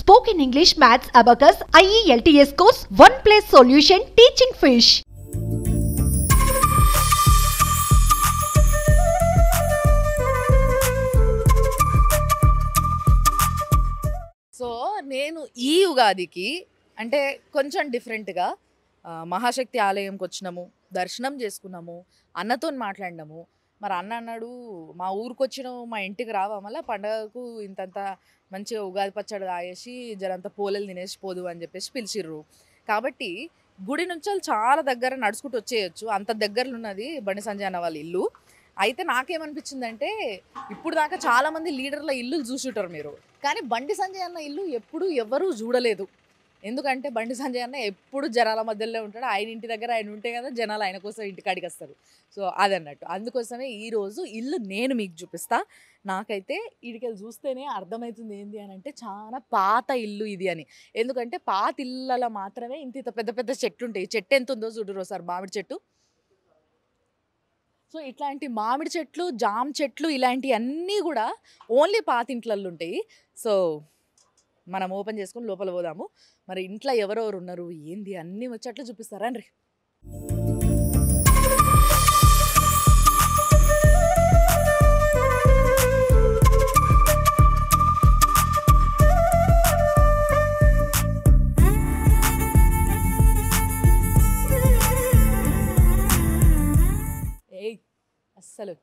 Spoken English, Maths, Abacus, IELTS course, one place solution, teaching fish. So నేను ఈ ఉగాదికి అంటే కొంచెం డిఫరెంట్గా మహాశక్తి ఆలయంకి వచ్చినాము, దర్శనం చేసుకున్నాము, అన్నతో మాట్లాడినాము. మరి అన్న అన్నాడు, మా ఊరికి వచ్చినావు, మా ఇంటికి రావా, మళ్ళీ పండగకు ఇంతంత మంచిగా ఉగాది పచ్చడి తాగేసి జరంత పోలేలు తినేసి పోదు అని చెప్పేసి పిలిచిర్రు. కాబట్టి గుడి నుంచి వాళ్ళు చాలా దగ్గర నడుచుకుంటూ వచ్చేయచ్చు, అంత దగ్గరలో ఉన్నది బండి సంజయ్ అన్న వాళ్ళ ఇల్లు. అయితే నాకేమనిపించిందంటే, ఇప్పుడు దాకా చాలామంది లీడర్ల ఇల్లులు చూసుంటారు మీరు, కానీ బండి సంజయ్ అన్న ఇల్లు ఎప్పుడు ఎవరూ చూడలేదు. ఎందుకంటే బండి సంజయ్ అన్న ఎప్పుడు జనాల మధ్యలో ఉంటాడు, ఆయన ఇంటి దగ్గర ఆయన ఉంటే కదా జనాలు ఆయన కోసం ఇంటికాడికి వస్తారు. సో అదన్నట్టు, అందుకోసమే ఈరోజు ఇల్లు నేను మీకు చూపిస్తా. నాకైతే ఈడికెళ్ళి చూస్తేనే అర్థమవుతుంది ఏంది అని అంటే, చాలా పాత ఇల్లు ఇది అని. ఎందుకంటే పాత ఇళ్ళలో మాత్రమే ఇంత పెద్ద పెద్ద చెట్లు ఉంటాయి. చెట్టు ఎంత ఉందో చూడరు సార్, మామిడి చెట్టు. సో ఇట్లాంటి మామిడి చెట్లు, జామ చెట్లు ఇలాంటివన్నీ కూడా ఓన్లీ పాత ఇంట్లల్లో ఉంటాయి. సో మనం ఓపెన్ చేసుకొని లోపల పోదాము. మరి ఇంట్లో ఎవరెవరు ఉన్నారు ఏంది అన్నీ వచ్చేట్లు చూపిస్తారా అండి. ఏయ్ అస్సలు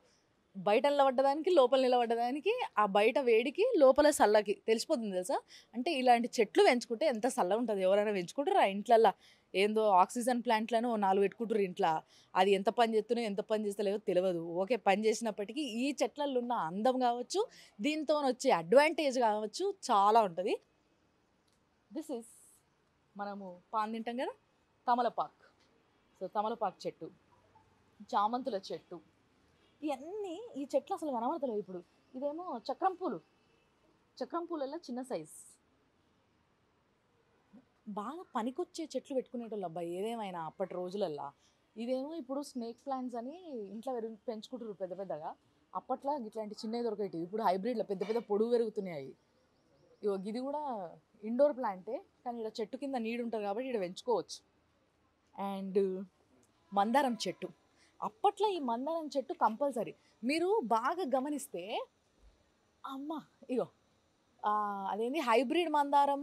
బయట నిలబడ్డదానికి లోపల నిలబడ్డదానికి ఆ బయట వేడికి లోపల చల్లకి తెలిసిపోతుంది తెలుసా. అంటే ఇలాంటి చెట్లు పెంచుకుంటే ఎంత చల్లగా ఉంటుంది. ఎవరైనా పెంచుకుంటారా ఇంట్లల్లో? ఏందో ఆక్సిజన్ ప్లాంట్లను 4 పెట్టుకుంటారు ఇంట్లో. అది ఎంత పని చేస్తున్నాయో ఎంత పని చేస్తలేవో తెలియదు. ఓకే, పని చేసినప్పటికీ ఈ చెట్లలో ఉన్న అందం కావచ్చు, దీంతో వచ్చే అడ్వాంటేజ్ కావచ్చు, చాలా ఉంటుంది. దిస్ ఈస్ మనము పాన్ తింటాం కదా, తమలపాకు. సో తమలపాకు చెట్టు, చామంతుల చెట్టు, ఇవన్నీ ఈ చెట్లు అసలు కనబడతలేవు ఇప్పుడు. ఇదేమో చక్రం పూలు, చక్రం పూలల్లో చిన్న సైజ్. బాగా పనికొచ్చే చెట్లు పెట్టుకునేటోళ్ళు అబ్బాయి ఏదేమైనా అప్పటి రోజులల్లో. ఇదేమో ఇప్పుడు స్నేక్ ప్లాంట్స్ అని ఇంట్లో పెంచుకుంటారు పెద్ద పెద్దగా. అప్పట్లో ఇట్లాంటి చిన్నవి దొరికేటివి, ఇప్పుడు హైబ్రిడ్లో పెద్ద పెద్ద పొడుగు పెరుగుతున్నాయి. ఇగో ఇది కూడా ఇండోర్ ప్లాంటే, కానీ ఇక్కడ చెట్టు కింద నీడు ఉంటుంది కాబట్టి ఇక్కడ పెంచుకోవచ్చు. అండ్ మందారం చెట్టు, అప్పట్లో ఈ మందారం చెట్టు కంపల్సరీ. మీరు బాగా గమనిస్తే అమ్మ ఇగో అదేంది హైబ్రిడ్ మందారం,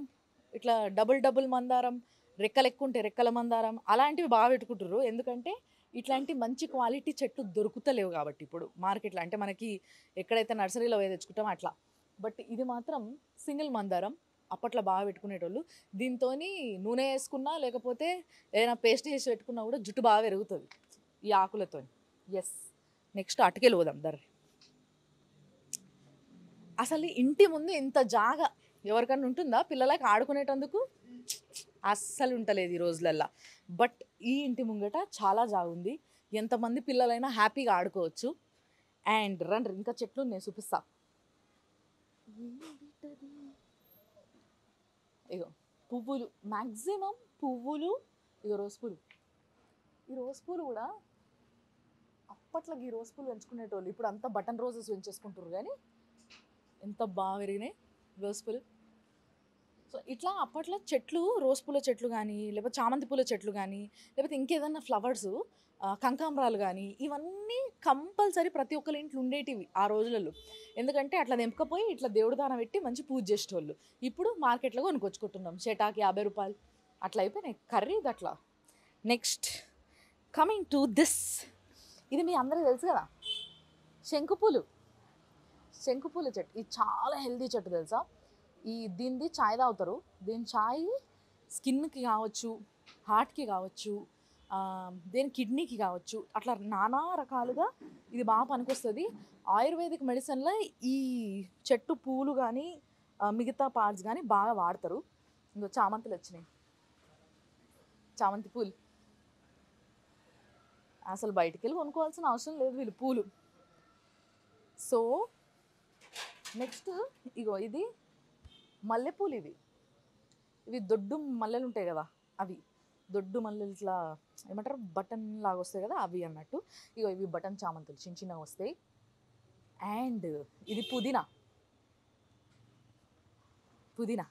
ఇట్లా డబుల్ మందారం, రెక్కలు ఎక్కువ ఉంటే రెక్కల మందారం, అలాంటివి బాగా పెట్టుకుంటారు. ఎందుకంటే ఇట్లాంటి మంచి క్వాలిటీ చెట్లు దొరుకుతలేవు కాబట్టి ఇప్పుడు మార్కెట్లో. అంటే మనకి ఎక్కడైతే నర్సరీలో పోయి తెచ్చుకుంటామో అట్లా. బట్ ఇది మాత్రం సింగిల్ మందారం, అప్పట్లో బాగా పెట్టుకునేటోళ్ళు. దీంతో నూనె వేసుకున్నా లేకపోతే ఏదైనా పేస్ట్ చేసి పెట్టుకున్నా కూడా జుట్టు బాగా పెరుగుతుంది ఈ ఆకులతో. ఎస్, నెక్స్ట్ అటుకెళ్ళి పోదాం దర్రి. అసలు ఇంటి ముందు ఇంత జాగా ఎవరికన్నా ఉంటుందా పిల్లలకి ఆడుకునేటందుకు? అస్సలు ఉంటలేదు ఈ రోజులల్లో. బట్ ఈ ఇంటి ముంగట చాలా జాగా ఉంది, ఎంతమంది పిల్లలైనా హ్యాపీగా ఆడుకోవచ్చు. అండ్ రండి ఇంకా చెట్లు నేను చూపిస్తా. ఇగో పువ్వులు, మ్యాక్సిమం పువ్వులు. ఇగో రోజ్ పూలు, ఈ రోజ్ పూలు కూడా అప్పట్లో ఈ రోజ్ పూలు పెంచుకునేటోళ్ళు. ఇప్పుడు అంతా బటన్ రోజెస్ పెంచేసుకుంటారు, కానీ ఎంత బాగా పెరిగినాయి రోజ్ పూలు. సో ఇట్లా అప్పట్లో చెట్లు, రోజ్ పూల చెట్లు కానీ, లేకపోతే చామంతి పూల చెట్లు కానీ, లేకపోతే ఇంకేదన్నా ఫ్లవర్స్, కనకాంబరాలు కానీ, ఇవన్నీ కంపల్సరీ ప్రతి ఒక్కరి ఇంట్లో ఉండేటివి ఆ రోజులలో. ఎందుకంటే అట్లా తెంపకపోయి ఇట్లా దేవుడు దాన పెట్టి మంచి పూజ చేసేటోళ్ళు. ఇప్పుడు మార్కెట్లో కొనుక్కొచ్చుకుంటున్నాం, చెటాకి 50 రూపాయలు అట్లా అయిపోయినాయి కర్రీ అట్లా. నెక్స్ట్ కమింగ్ టు దిస్, ఇది మీ అందరికీ తెలుసు కదా, శంకుపూలు. శంకుపూల చెట్టు ఇది చాలా హెల్దీ చెట్టు తెలుసా. దీనిది ఛాయ్ తాగుతారు. దీని ఛాయ్ స్కిన్కి కావచ్చు, హార్ట్కి కావచ్చు, దేని కిడ్నీకి కావచ్చు, అట్లా నానా రకాలుగా ఇది బాగా పనికొస్తుంది. ఆయుర్వేదిక్ మెడిసిన్లో ఈ చెట్టు పూలు కానీ మిగతా పార్ట్స్ కానీ బాగా వాడతారు. ఇంకో చామంతులు వచ్చినాయి, చామంతి పూలు అసలు బయటికి వెళ్ళి కొనుక్కోవాల్సిన అవసరం లేదు వీళ్ళు పూలు. సో నెక్స్ట్ ఇగో ఇది మల్లెపూలు. ఇవి దొడ్డు మల్లెలు ఉంటాయి కదా, అవి దొడ్డు మల్లెలు ఇట్లా ఏమంటారు బటన్ లాగా వస్తాయి కదా, అవి అన్నట్టు. ఇగో ఇవి బటన్ చామంతులు చిన్న చిన్నగా వస్తాయి. అండ్ ఇది పుదీనా, పుదీనా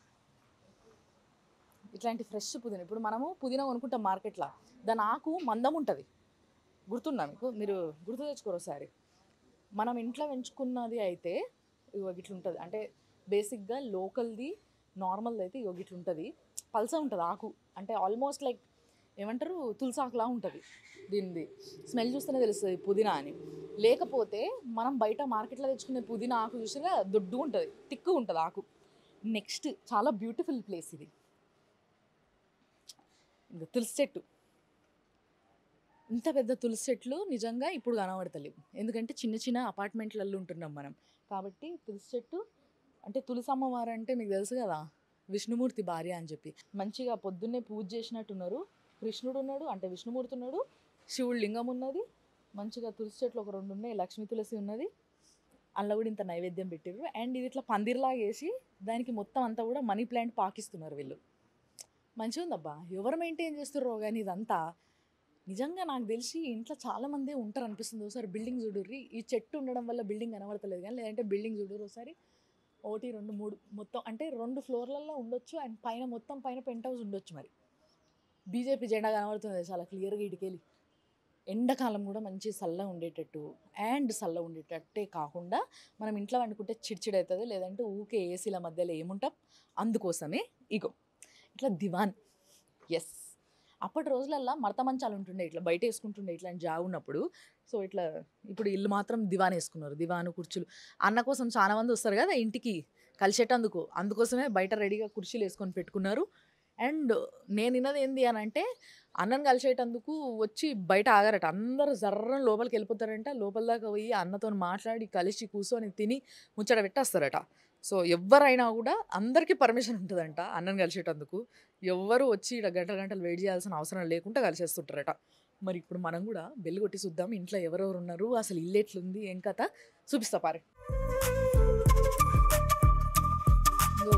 ఇట్లాంటి ఫ్రెష్ పుదీనా. ఇప్పుడు మనము పుదీనా కొనుక్కుంటాం మార్కెట్లో, దాని ఆకు మందం ఉంటుంది, గుర్తుందా మీకు? మీరు గుర్తు తెచ్చుకోరు ఒకసారి. మనం ఇంట్లో పెంచుకున్నది అయితే ఇగో ఇట్లుంటుంది. అంటే బేసిక్గా లోకల్ది నార్మల్ది అయితే ఇగో ఇట్లుంటుంది, పల్స ఉంటుంది ఆకు. అంటే ఆల్మోస్ట్ లైక్ ఏమంటారు, తులసాకులా ఉంటుంది. దీనిది స్మెల్ చూస్తేనే తెలుస్తుంది పుదీనా అని. లేకపోతే మనం బయట మార్కెట్లో తెచ్చుకునే పుదీనా ఆకు చూసినా దొడ్డు ఉంటుంది, తిక్కు ఉంటుంది ఆకు. నెక్స్ట్ చాలా బ్యూటిఫుల్ ప్లేస్ ఇది, ఇంకా తులసి చెట్టు. ఇంత పెద్ద తులసి చెట్లు నిజంగా ఇప్పుడు కనబడతలేవు, ఎందుకంటే చిన్న చిన్న అపార్ట్మెంట్లలో ఉంటున్నాం మనం. కాబట్టి తులసి చెట్టు అంటే తులసి అమ్మవారు అంటే మీకు తెలుసు కదా, విష్ణుమూర్తి భార్య అని చెప్పి. మంచిగా పొద్దున్నే పూజ చేసినట్టున్నారు. కృష్ణుడు ఉన్నాడు, అంటే విష్ణుమూర్తి ఉన్నాడు, శివుడు లింగం ఉన్నది. మంచిగా తులసి చెట్లు ఒక 2 ఉన్నాయి, లక్ష్మీ తులసి ఉన్నది. అందులో కూడా ఇంత నైవేద్యం పెట్టారు. అండ్ ఇది ఇట్లా పందిర్లాగా వేసి దానికి మొత్తం అంతా కూడా మనీ ప్లాంట్ పాకిస్తున్నారు వీళ్ళు. మంచిగా ఉందబ్బా, ఎవరు మెయింటైన్ చేస్తున్నారో కానీ ఇదంతా. నిజంగా నాకు తెలిసి ఇంట్లో చాలామంది ఉంటారు అనిపిస్తుంది. ఒకసారి బిల్డింగ్ చూడుర్రి, ఈ చెట్టు ఉండడం వల్ల బిల్డింగ్ కనబడతలేదు కానీ, లేదంటే బిల్డింగ్ చూడుర్రి ఒకసారి, 1 2 3 మొత్తం అంటే 2 ఫ్లోర్లలో ఉండొచ్చు. అండ్ పైన మొత్తం పైన పెంట్ హౌస్ ఉండొచ్చు. మరి బీజేపీ జెండా కనబడుతుంది చాలా క్లియర్గా ఇటుకెళ్ళి. ఎండాకాలం కూడా మంచి చల్లగా ఉండేటట్టు, అండ్ చల్లగా ఉండేటట్టే కాకుండా మనం ఇంట్లో వండుకుంటే చిడిచిడి అవుతుంది, లేదంటే ఊకే ఏసీల మధ్యలో ఏముంటాం. అందుకోసమే ఇగో ఇట్లా దివాన్. ఎస్, అప్పటి రోజులల్లో మడత మంచాలు ఉంటుండే, ఇట్లా బయట వేసుకుంటుండే ఇట్లాంటి జాగు ఉన్నప్పుడు. సో ఇట్లా ఇప్పుడు ఇల్లు మాత్రం దివాన్ వేసుకున్నారు, దివాను కుర్చీలు. అన్న కోసం చాలా మంది వస్తారు కదా ఇంటికి కలిసేటందుకు, అందుకోసమే బయట రెడీగా కుర్చీలు వేసుకొని పెట్టుకున్నారు. అండ్ నేను విన్నది ఏంది అని అంటే, అన్నను కలిసేటందుకు వచ్చి బయట ఆగారట, అందరూ జర్రని లోపలికి వెళ్ళిపోతారంట. లోపల దాకా పోయి అన్నతో మాట్లాడి కలిసి కూర్చొని తిని ముచ్చట పెట్టేస్తారట. సో ఎవరైనా కూడా అందరికీ పర్మిషన్ ఉంటుందంట అన్నను కలిసేటందుకు. ఎవ్వరు వచ్చి ఇక్కడ గంటలు వెయిట్ చేయాల్సిన అవసరం లేకుండా కలిసేస్తుంటారట. మరి ఇప్పుడు మనం కూడా బెల్లు కొట్టి చూద్దాం, ఇంట్లో ఎవరెవరు ఉన్నారు, అసలు ఇల్లు ఎట్లుంది, ఏం కథ చూపిస్తా పారే.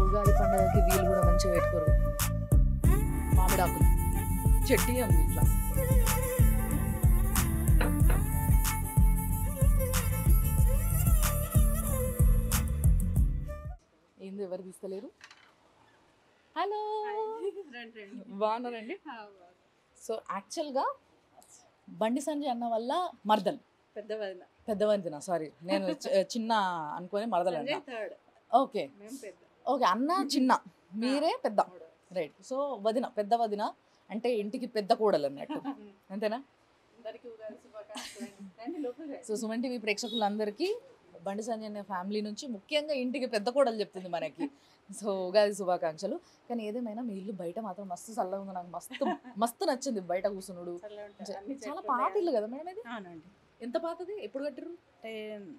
ఉగాది పండుగకి వీళ్ళు కూడా మంచిగా పెట్టుకోరు, మామిడాకులు చెట్టు ఉంది ఇట్లా. ఏంది ఎవరు తీస్తలేరు? హలో, బాగున్నారండి? సో యాక్చువల్గా బండి సంజయ్ అన్న వల్ల మరదలు, పెద్ద వదిన, సారీ నేను చిన్న అనుకొని మరదలు అన్న. ఓకే ఓకే, అన్న చిన్న, మీరే పెద్ద, రైట్. సో వదిన, పెద్ద వదిన అంటే ఇంటికి పెద్ద కోడలు అన్నట్టు, అంతేనా? సో సుమన్ టీవీ ప్రేక్షకులందరికీ బండి సంజయ్ అనే ఫ్యామిలీ నుంచి ముఖ్యంగా ఇంటికి పెద్ద కోడలు చెప్తుంది మనకి. సో ఉగాది శుభాకాంక్షలు. కానీ ఏదేమైనా మీ ఇల్లు బయట మాత్రం మస్తు చల్లగా ఉంది, నాకు మస్తు మస్తు నచ్చింది బయట కూర్చున్నాడు. చాలా పాత ఇల్లు కదా మేడం ఇది? అవునండి. ఎంత పాతది, ఎప్పుడు కట్టిరు?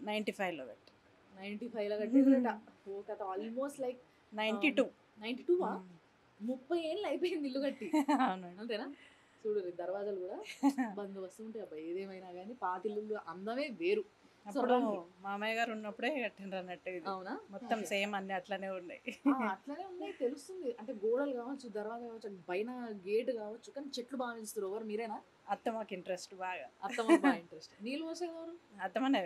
95లో కట్టి. 95లో కట్టిరట. ఓ కథ, ఆల్మోస్ట్ లైక్ 92. 92వా? 30 ఏళ్ళు అయిపోయింది ఇల్లు కట్టి. అవునండి. అంతేనా? చూడు దర్వాజాలు కూడా బందోబస్తు ఉంటాయి అబ్బాయి. ఏదేమైనా కానీ పాత ఇల్లు అందమే వేరు. అప్పుడు మామయ్య గారు ఉన్నప్పుడే కట్టిండ్రు అన్నట్టు ఇది. అవునా? మొత్తం సేమ్ అన్ని అట్లనే ఉన్నాయి. అట్లనే ఉన్నాయి తెలుస్తుంది. అంటే గోడలు కావచ్చు, దర్వాజా కావచ్చు, పైన గేట్ కావచ్చు, కానీ చెట్లు బాగా పెంచుతారు. ఎవరు మీరేనా? అత్తమ్మకి ఇంట్రెస్ట్ బాగా. అత్తమ్మకి బాగా ఇంట్రెస్ట్. నీళ్ళు పోసేది ఎవరు? అత్తమ్మనే,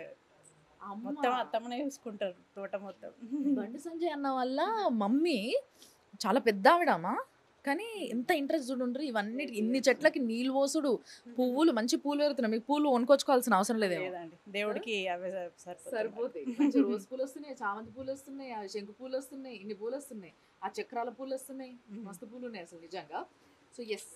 మొత్తం అత్తమ్మనే చూసుకుంటారు తోట మొత్తం. బండి సంజయ్ అన్న వల్ల మమ్మీ చాలా పెద్ద ఆవిడమ్మా, కానీ ఎంత ఇంట్రెస్ట్ చూడుండ్రు ఇవన్నీ, ఇన్ని చెట్లకి నీళ్ళు పోసుడు, పువ్వులు మంచి పూలు పెరుగుతున్నాయి. మీకు పూలు కొనుక్కొచ్చుకోవాల్సిన అవసరం లేదండి, దేవుడికి అవే సరిపోతాయి. మంచి రోజు పూలు వస్తున్నాయి, చామంతి పూలు వస్తున్నాయి, ఆ శంకు పూలు వస్తున్నాయి, ఇన్ని పూలు వస్తున్నాయి, ఆ చక్రాల పూలు వస్తున్నాయి, మస్తు పూలు ఉన్నాయి అసలు నిజంగా. సో ఎస్,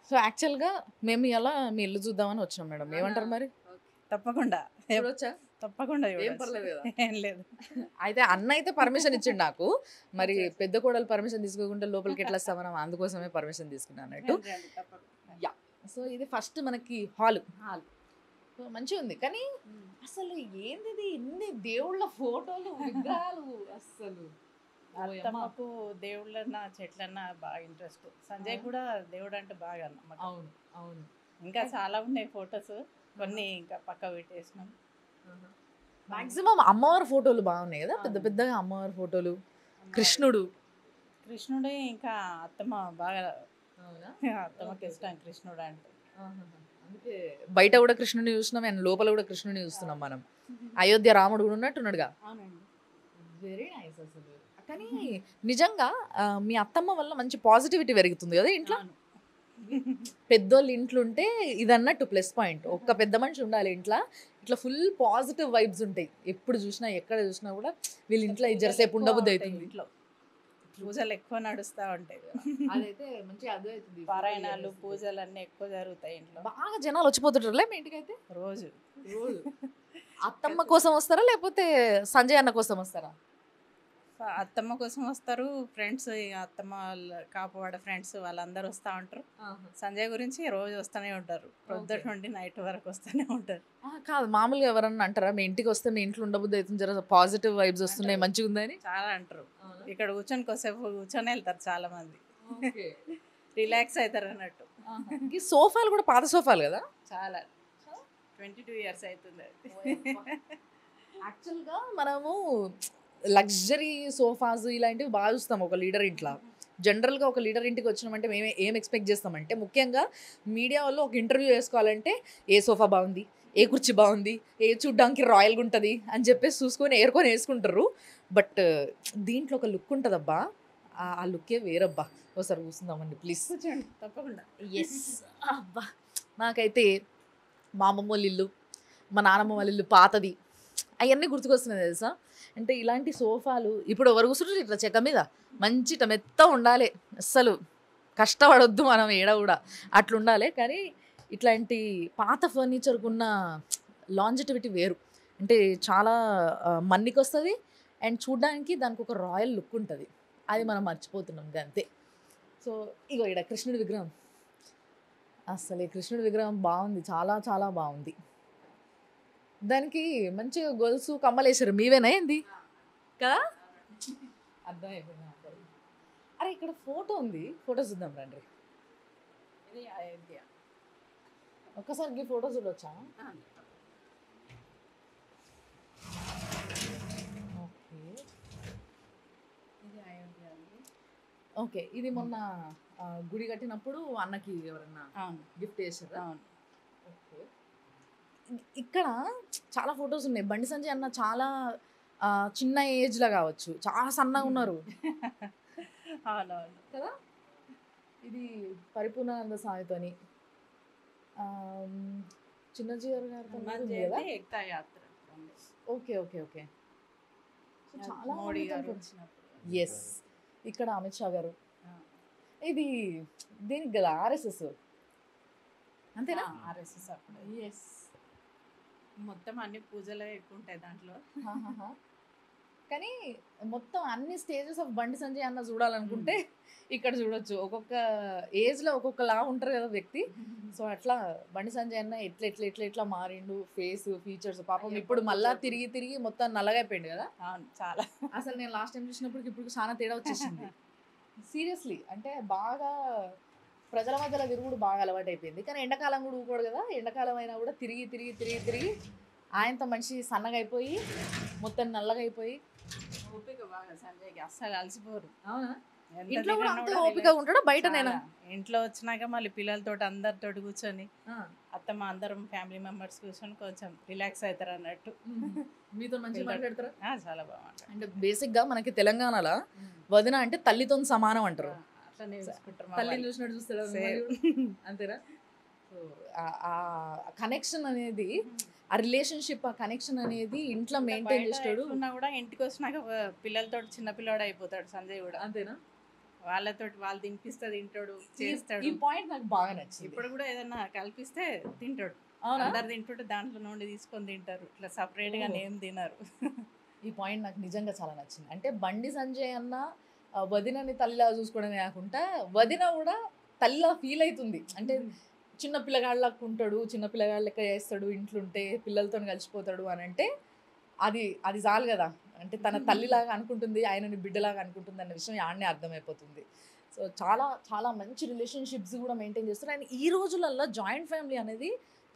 సో యాక్చువల్గా మేము ఇలా మీ ఇల్లు చూద్దామని వచ్చినాం మేడం. ఏమంటారు మరి? తప్పకుండా చూడొచ్చా? తప్పకుండా ఏం పర్లేదు కదా? ఏం లేదు. అయితే అన్న అయితే పర్మిషన్ ఇచ్చిండు నాకు. మరి పెద్ద కోడలు పర్మిషన్ తీసుకోకుండా లోపలికి ఎట్లా వస్తాం మనం, అందుకోసమే పర్మిషన్ తీసుకున్నాను అన్నట్టు. యా, సో ఇది ఫస్ట్ మనకి హాల్. సో మంచిగా ఉంది, కానీ అసలు ఏంది ఇన్ని దేవుళ్ళ ఫోటోలు, విగ్రహాలు, అసలు అత్తమ్మకు దేవుళ్ళన్నా చెట్లన్నా బాగా ఇంట్రెస్ట్. సంజయ్ కూడా దేవుడు అంటే బాగా నమ్మకం. అవును అవును ఇంకా చాలా ఉన్నాయి ఫొటోస్, కొన్ని ఇంకా పక్క పెట్టేసినాం. మాక్సిమం అమ్మవారి ఫోటోలు బాగున్నాయి కదా, పెద్ద పెద్దగా అమ్మవారి ఫోటోలు. కృష్ణుడు కృష్ణుడే ఇంకా అత్తమ్మ బాగా, అవునా? అత్తమ్మకి ఇష్టం కృష్ణుడు అంటే. అందుకే బయట కూడా కృష్ణుని చూస్తున్నాం అండ్ లోపల కూడా కృష్ణుని చూస్తున్నాం మనం. అయోధ్య రాముడు కూడా ఉన్నట్టున్నాడుగా. అవునండి. వెరీ నైస్ అసలు. కానీ నిజంగా మీ అత్తమ్మ వల్ల మంచి పాజిటివిటీ పెరుగుతుంది కదా ఇంట్లో. అవును. పెద్దోళ్ళు ఇంట్లో ఉంటే ఇది అన్నట్టు ప్లస్ పాయింట్. ఒక్క పెద్ద మనిషి ఉండాలి ఇంట్లో, ఇట్లా ఫుల్ పాజిటివ్ వైబ్స్ ఉంటాయి. ఎప్పుడు చూసినా ఎక్కడ చూసినా కూడా వీళ్ళ ఇంట్లో ఇది జరసేపు ఉండబుద్ధి అవుతుంది. ఇంట్లో పూజలు ఎక్కువ నడుస్తూ ఉంటాయి. అదైతే మంచిగా అర్థమవుతుంది. పారాయణాలు పూజలు అన్నీ ఎక్కువ జరుగుతాయి ఇంట్లో. బాగా జనాలు వచ్చిపోతుంటారులే మీ ఇంటికి అయితే రోజు రోజు. అత్తమ్మ కోసం వస్తారా లేకపోతే సంజయ్ అన్న కోసం వస్తారా? అత్తమ్మ కోసం వస్తారు ఫ్రెండ్స్, అత్తమ్మ వాళ్ళ కాపువాడ ఫ్రెండ్స్ వాళ్ళందరూ వస్తూ ఉంటారు. సంజయ్ గురించి రోజు వస్తూనే ఉంటారు, పొద్దుట నుండి నైట్ వరకు వస్తూనే ఉంటారు. కాదు, మామూలుగా ఎవరన్నా అంటారా మీ ఇంటికి వస్తే మీ ఇంట్లో ఉండబుద్ధి అవుతుంది, జర పాజిటివ్ వైబ్స్ వస్తున్నాయి మంచిగా ఉందని? చాలా అంటారు. ఇక్కడ కూర్చొని కొద్దిసేపు కూర్చొని వెళ్తారు చాలా మంది, రిలాక్స్ అవుతారు అన్నట్టు. ఈ సోఫాలు కూడా పాత సోఫాలు కదా? చాలా 22 years అవుతుంది అది. యాక్చువల్గా మనము లగ్జరీ సోఫాస్ ఇలాంటివి బాగా చూస్తాం ఒక లీడర్ ఇంట్లో. జనరల్గా ఒక లీడర్ ఇంటికి వచ్చినామంటే మేము ఏం ఎక్స్పెక్ట్ చేస్తామంటే, ముఖ్యంగా మీడియా వాళ్ళు ఒక ఇంటర్వ్యూ చేసుకోవాలంటే ఏ సోఫా బాగుంది, ఏ కుర్చీ బాగుంది, ఏ చూడ్డానికి రాయల్గా ఉంటుంది అని చెప్పేసి చూసుకొని ఏరుకొని వేసుకుంటారు. బట్ దీంట్లో ఒక లుక్ ఉంటుందబ్బా, ఆ లుక్కే వేరబ్బా. ఒకసారి కూర్చుందామండి ప్లీజ్. కూర్చోండి తప్పకుండా. ఎస్ అబ్బా, నాకైతే మా అమ్మమ్మ వాళ్ళ ఇల్లు, మా నాన్నమ్మ వాళ్ళ ఇల్లు పాతది, అవన్నీ గుర్తుకొస్తున్నాయి తెలుసా. అంటే ఇలాంటి సోఫాలు ఇప్పుడు ఎవరు కూర్చుంటారు ఇట్లా చెక్క మీద, మంచి మెత్త ఉండాలి, అస్సలు కష్టపడొద్దు మనం ఏడ కూడా, అట్లా ఉండాలి. కానీ ఇట్లాంటి పాత ఫర్నిచర్కు ఉన్న లాంజిటివిటీ వేరు. అంటే చాలా మన్నికి వస్తుంది అండ్ చూడ్డానికి దానికి ఒక రాయల్ లుక్ ఉంటుంది. అది మనం మర్చిపోతున్నాం అంతే. సో ఇగో ఇక్కడ కృష్ణుడి విగ్రహం, అసలు ఈ కృష్ణుడి విగ్రహం బాగుంది, చాలా చాలా బాగుంది. దానికి మంచిగా గొలుసు కమ్మలేసారు, మీవేనా ఏంది కదా? అర్థమైపోయింది. అరే ఇక్కడ ఫోటో ఉంది, ఫోటో చూద్దాం రండి. ఇది అయోధ్య. ఒక్కసారికి ఫోటో చూడొచ్చా? ఓకే, ఇది అయోధ్య అండి. ఓకే, ఇది మొన్న గుడి కట్టినప్పుడు అన్నకి ఎవరన్నా అవును గిఫ్ట్ చేశారు. అవును. ఓకే, ఇక్కడ చాలా ఫొటోస్ ఉన్నాయి. బండి సంజయ్ అన్న చాలా చిన్న ఏజ్లో కావచ్చు, చాలా సన్నగా ఉన్నారు అవునవును కదా. ఇది పరిపూర్ణానంద స్వామితోని, చిన్నజీవర్ గారితో కదా. ఏకతా యాత్ర. Okay okay okay. చాలా మోడీ గారు వచ్చినప్పుడు. ఎస్, ఇక్కడ అమిత్ షా గారు. ఇది దీనికి కదా ఆర్ఎస్ఎస్ అంతేనా? ఆర్ఎస్ఎస్ అప్పుడు. ఎస్, మొత్తం అన్ని పూజలే ఎక్కువ ఉంటాయి దాంట్లో. కానీ మొత్తం అన్ని స్టేజెస్ ఆఫ్ బండి సంజయ్ అన్న చూడాలనుకుంటే ఇక్కడ చూడొచ్చు. ఒక్కొక్క ఏజ్లో ఒక్కొక్కలా ఉంటారు కదా వ్యక్తి. సో అట్లా బండి సంజయ్ అన్న ఎట్లా ఎట్లా ఎట్లా ఎట్లా మారిండు, ఫేస్ ఫీచర్స్. పాపం ఇప్పుడు మళ్ళా తిరిగి తిరిగి మొత్తం నల్లగా అయిపోయింది కదా. అవును చాలా. అసలు నేను లాస్ట్ టైం చూసినప్పుడు ఇప్పుడు చాలా తేడా వచ్చేసింది సీరియస్లీ. అంటే బాగా ప్రజల మధ్యలో తిరుగుడు బాగా అలవాటు అయిపోయింది. కానీ ఎండాకాలం కూడా ఊకోడు కదా, ఎండాకాలం అయినా కూడా తిరిగి తిరిగి తిరిగి తిరిగి ఆయనతో మనిషి సన్నగా అయిపోయి మొత్తం నల్లగా అయిపోయి. ఓపిక బాగా సంజయ్కి, అస్సలు అలసిపోరు. అవునా? ఎంత ఇంట్లో కూడా తిరిగినా అంతే కూడా ఓపిక ఉంటాడా బయటనేనా? చాలా. ఇంట్లో వచ్చినాక మళ్ళీ పిల్లలతో అందరితోటి కూర్చొని అత్తమ్మ అందరం ఫ్యామిలీ మెంబర్స్ కూర్చొని కొంచెం రిలాక్స్ అవుతారు అన్నట్టు. మీతో మంచిగా మాట్లాడతారా? చాలా బాగా. అంటే బేసిక్గా మనకి తెలంగాణలో వదిన అంటే తల్లితో సమానం అంటారు. అట్లనే చూసుకుంటారు. తల్లిని చూసినట్టు చూస్తారా అంతేనా? సో ఆ కనెక్షన్ అనేది, ఆ రిలేషన్షిప్, ఆ కనెక్షన్ అనేది ఇంట్లో మెయింటైన్ చేస్తాడు. కూడా ఇంటికి వచ్చినాక పిల్లలతో చిన్న పిల్లవాడు అయిపోతాడు సంజయ్ కూడా. అంతేనా? వాళ్ళతో వాళ్ళు తినిపిస్తే తింటాడు, చేస్తాడు. ఈ పాయింట్ నాకు బాగా నచ్చింది. ఇప్పుడు కూడా ఏదన్నా కల్పిస్తే తింటాడు. అందరు తింటుంటే దాంట్లో నుండి తీసుకొని తింటారు, ఇట్లా సపరేట్ గా ఏం తినరు. ఈ పాయింట్ నాకు నిజంగా చాలా నచ్చింది. అంటే బండి సంజయ్ అన్న వదినని తల్లిలా చూసుకోవడమే కాకుండా వదిన కూడా తల్లిలా ఫీల్ అవుతుంది. అంటే చిన్న పిల్లగాళ్ళకు ఉంటాడు, చిన్న పిల్లగాళ్ళ లెక్క చేస్తాడు, ఇంట్లో ఉంటే పిల్లలతో కలిసిపోతాడు అని అంటే అది అది చాలు కదా. అంటే తన తల్లిలాగా అనుకుంటుంది, ఆయనని బిడ్డలాగా అనుకుంటుంది అన్న విషయం ఆడనే అర్థమైపోతుంది. సో చాలా చాలా మంచి రిలేషన్షిప్స్ కూడా మెయింటైన్ చేస్తారు. అండ్ ఈ రోజులల్లో జాయింట్ ఫ్యామిలీ అనేది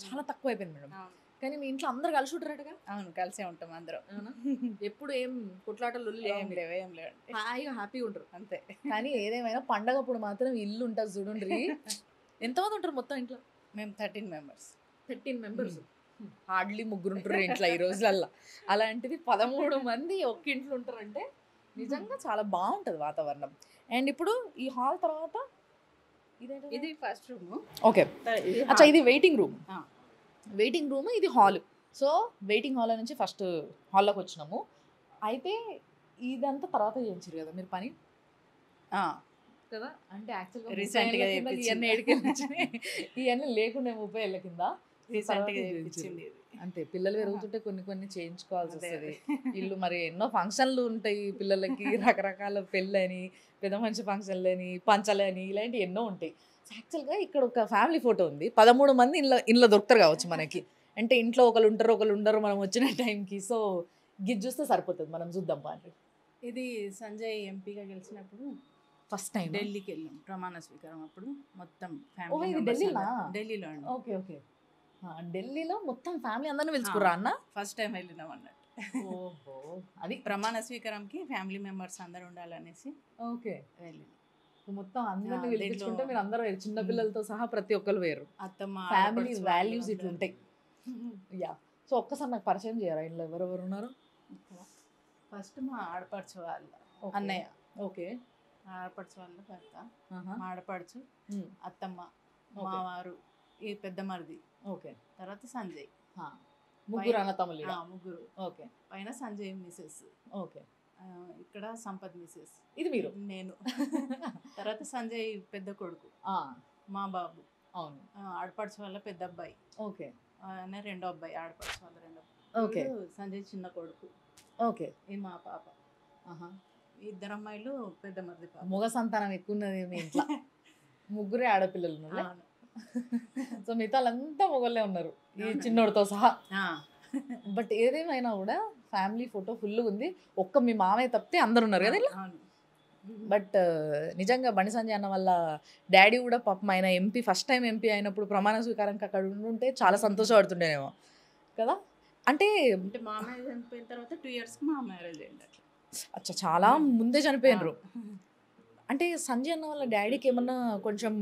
చాలా తక్కువ అయిపోయింది మేడం. కానీ మీ ఇంట్లో అందరు కలిసి ఉంటారటగా? అవును, కలిసే ఉంటాం అందరం. అవునా? ఎప్పుడు ఏం కొట్లాటలు ఏం లేవు, ఏం లేవు. హాయిగా హ్యాపీగా ఉంటారు అంతే. కానీ ఏదేమైనా పండగప్పుడు మాత్రం ఇల్లు ఉంటుంది చూడండి. ఎంతమంది ఉంటారు మొత్తం ఇంట్లో? మేము 13 మెంబర్స్. 13 మెంబర్స్. హార్డ్లీ ముగ్గురు ఉంటారు ఇంట్లో ఈ రోజులల్లో. అలాంటిది 13 మంది ఒక్క ఇంట్లో ఉంటారంటే నిజంగా చాలా బాగుంటుంది వాతావరణం. అండ్ ఇప్పుడు ఈ హాల్ తర్వాత ఇది ఫస్ట్ రూమ్. ఓకే, అచ్చా ఇది వెయిటింగ్ రూమ్. వెయిటింగ్ రూమ్, ఇది హాల్. సో వెయిటింగ్ హాల్ నుంచి ఫస్ట్ హాల్లోకి వచ్చినాము. అయితే ఇదంతా తర్వాత చేయించారు కదా మీరు పని కదా? అంటే యాక్చువల్గా రీసెంట్గా ఇవన్నీ లేకుండా 30 ఏళ్ళ కింద రీసెంట్గా చేయించింది. అంతే, పిల్లలు పెరుగుతుంటే కొన్ని కొన్ని చేయించుకోవాల్సి వస్తుంది. ఇల్లు మరి ఎన్నో ఫంక్షన్లు ఉంటాయి పిల్లలకి, రకరకాల పెళ్ళని, పెద్ద మంచి ఫంక్షన్లని, పంచలని, ఇలాంటివి ఎన్నో ఉంటాయి. యాక్చువల్గా ఇక్కడ ఒక ఫ్యామిలీ ఫోటో ఉంది. 13 మంది ఇంట్లో దొరుకుతారు కావచ్చు మనకి. అంటే ఇంట్లో ఒకరు ఉంటారు ఒకరు ఉండరు మనం వచ్చిన టైంకి. సో గిజ్ చూస్తే సరిపోతుంది, మనం చూద్దాం పాండ్రి. ఇది సంజయ్ ఎంపీగా గెలిచినప్పుడు ఫస్ట్ టైం ఢిల్లీకి వెళ్ళాం ప్రమాణ స్వీకారం అప్పుడు. మొత్తం ఇది ఢిల్లీలో? ఢిల్లీలో అండి. ఓకే ఓకే, ఢిల్లీలో మొత్తం ఫ్యామిలీ అందరిని పిలుచుకురా అన్న? ఫస్ట్ టైం వెళ్ళినాం అన్నట్టు. ఓహో, అది ప్రమాణ స్వీకారంకి ఫ్యామిలీ మెంబర్స్ అందరు ఉండాలనేసి ఓకే వెళ్ళినాం. మొత్తం అందరిని పిలుచుకుంటే మీరు అందరూ చిన్న పిల్లలతో సహా ప్రతి ఒక్కరు వేరు. అత్తమ్మ ఫ్యామిలీ వాల్యూస్ ఇట్లుంటాయి. యా, సో ఒక్కసారి నాకు పరిచయం చేయరా ఇంట్లో ఎవరెవరు ఉన్నారు? ఫస్ట్ మా ఆడపడుచు వాళ్ళ అన్నయ్య. ఓకే, ఆడపడుచు వాళ్ళ భర్త, మా ఆడపడుచు, అత్తమ్మ, మావారు, ఈ పెద్ద మరిది. ఓకే, తర్వాత సంజయ్. ముగ్గురు అన్న తమ్ముళ్ళు. ముగ్గురు. ఓకే, పైన సంజయ్ మిసెస్. ఓకే, ఇక్కడ సంపత్ మిసెస్. ఇది మీరు? నేను. తర్వాత సంజయ్ పెద్ద కొడుకు, మా బాబు. అవును, ఆడపడుచు వాళ్ళ పెద్ద అబ్బాయి. ఓకే, రెండో అబ్బాయి, ఆడపడుచు వాళ్ళ రెండో అబ్బాయి. ఓకే, సంజయ్ చిన్న కొడుకు. ఓకే, ఈ మా పాప. ఇద్దరు అమ్మాయిలు పెద్ద మరిది పాప. మగ సంతానం ఎక్కువ ఉన్నది మీ ఇంట్లో. ముగ్గురే ఆడపిల్లలు ఉన్నారు. సో మిగతా వాళ్ళంతా మొగలే ఉన్నారు ఈ చిన్నోడితో సహా. బట్ ఏదేమైనా కూడా ఫ్యామిలీ ఫోటో ఫుల్ ఉంది. ఒక్క మీ మామయ్య తప్పితే అందరు ఉన్నారు కదా ఇలా. బట్ నిజంగా బండి సంజయ్ అన్న వాళ్ళ డాడీ కూడా పాపం ఆయన ఎంపీ, ఫస్ట్ టైం ఎంపీ అయినప్పుడు ప్రమాణ స్వీకారానికి అక్కడ ఉంటే చాలా సంతోషపడుతుండేనేమో కదా. అంటే మామయ్య చనిపోయిన తర్వాత 2 yearsకి మా మ్యారేజ్ అయింది. అచ్చా, చాలా ముందే చనిపోయినరు. అంటే సంజయ్ అన్న వాళ్ళ డాడీకి ఏమన్నా కొంచెం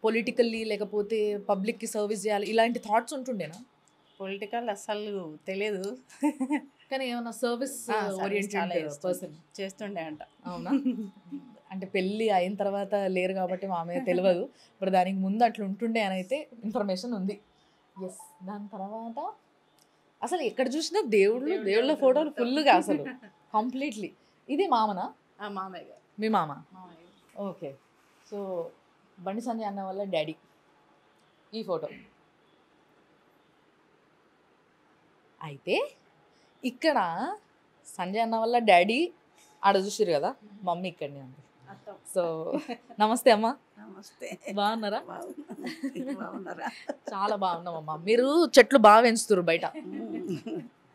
పొలిటికల్లీ లేకపోతే పబ్లిక్కి సర్వీస్ చేయాలి ఇలాంటి థాట్స్ ఉంటుండేనా? పొలిటికల్ అసలు తెలియదు, కానీ ఏమన్నా సర్వీస్ ఓరియంటెడ్ పర్సన్ చేస్తుండే అంట. అవునా? అంటే పెళ్ళి అయిన తర్వాత లేరు కాబట్టి మామయ్య తెలియదు, ఇప్పుడు దానికి ముందు అట్లా ఉంటుండే అని అయితే ఇన్ఫర్మేషన్ ఉంది. ఎస్, దాని తర్వాత అసలు ఎక్కడ చూసినా దేవుళ్ళ ఫోటోలు ఫుల్గా అసలు కంప్లీట్లీ. ఇది మామనా? మామయ్య గారు. మీ మామ? ఓకే, సో బండి సంజయ్ అన్న వాళ్ళ డాడీ ఈ ఫోటో. అయితే ఇక్కడ సంజయ్ అన్న వాళ్ళ డాడీ ఆడ చూసిరు కదా, మమ్మీ ఇక్కడనే ఉంది. సో నమస్తే అమ్మ. నమస్తే, బాగున్నారా? బాగున్నారా? చాలా బాగున్నామమ్మా. మీరు చెట్లు బాగా పెంచుతారు బయట,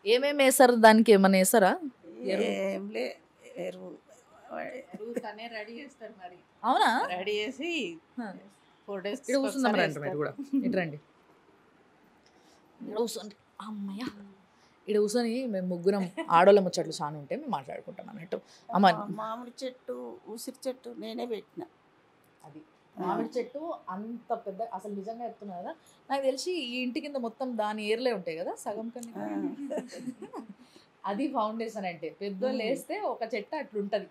ఏమేమి వేసారు? దానికి ఏమన్నా వేసారా? తనే రెడీ చేస్తారు మరి. అవునా? రెడీ చేసి 4 days ఇక్కడ కూర్చుందాం రండి, మీరు కూడా ఇటు రండి. ఇక్కడ కూర్చోండి అమ్మయ్య. ఇక్కడ కూర్చొని మేము ముగ్గురం ఆడోళ్ళ ముచ్చట్లు చాలా ఉంటే మేము మాట్లాడుకుంటాం అన్నట్టు. అమ్మ, మామిడి చెట్టు, ఉసిరి చెట్టు నేనే పెట్టిన. అది మామిడి చెట్టు అంత పెద్ద, అసలు నిజంగా చెప్తున్నా కదా, నాకు తెలిసి ఈ ఇంటి కింద మొత్తం దాని ఏర్లే ఉంటాయి కదా సగం కన్నా. అది ఫౌండేషన్ అంటే పెద్దోళ్ళు వేస్తే ఒక చెట్టు అట్లుంటది.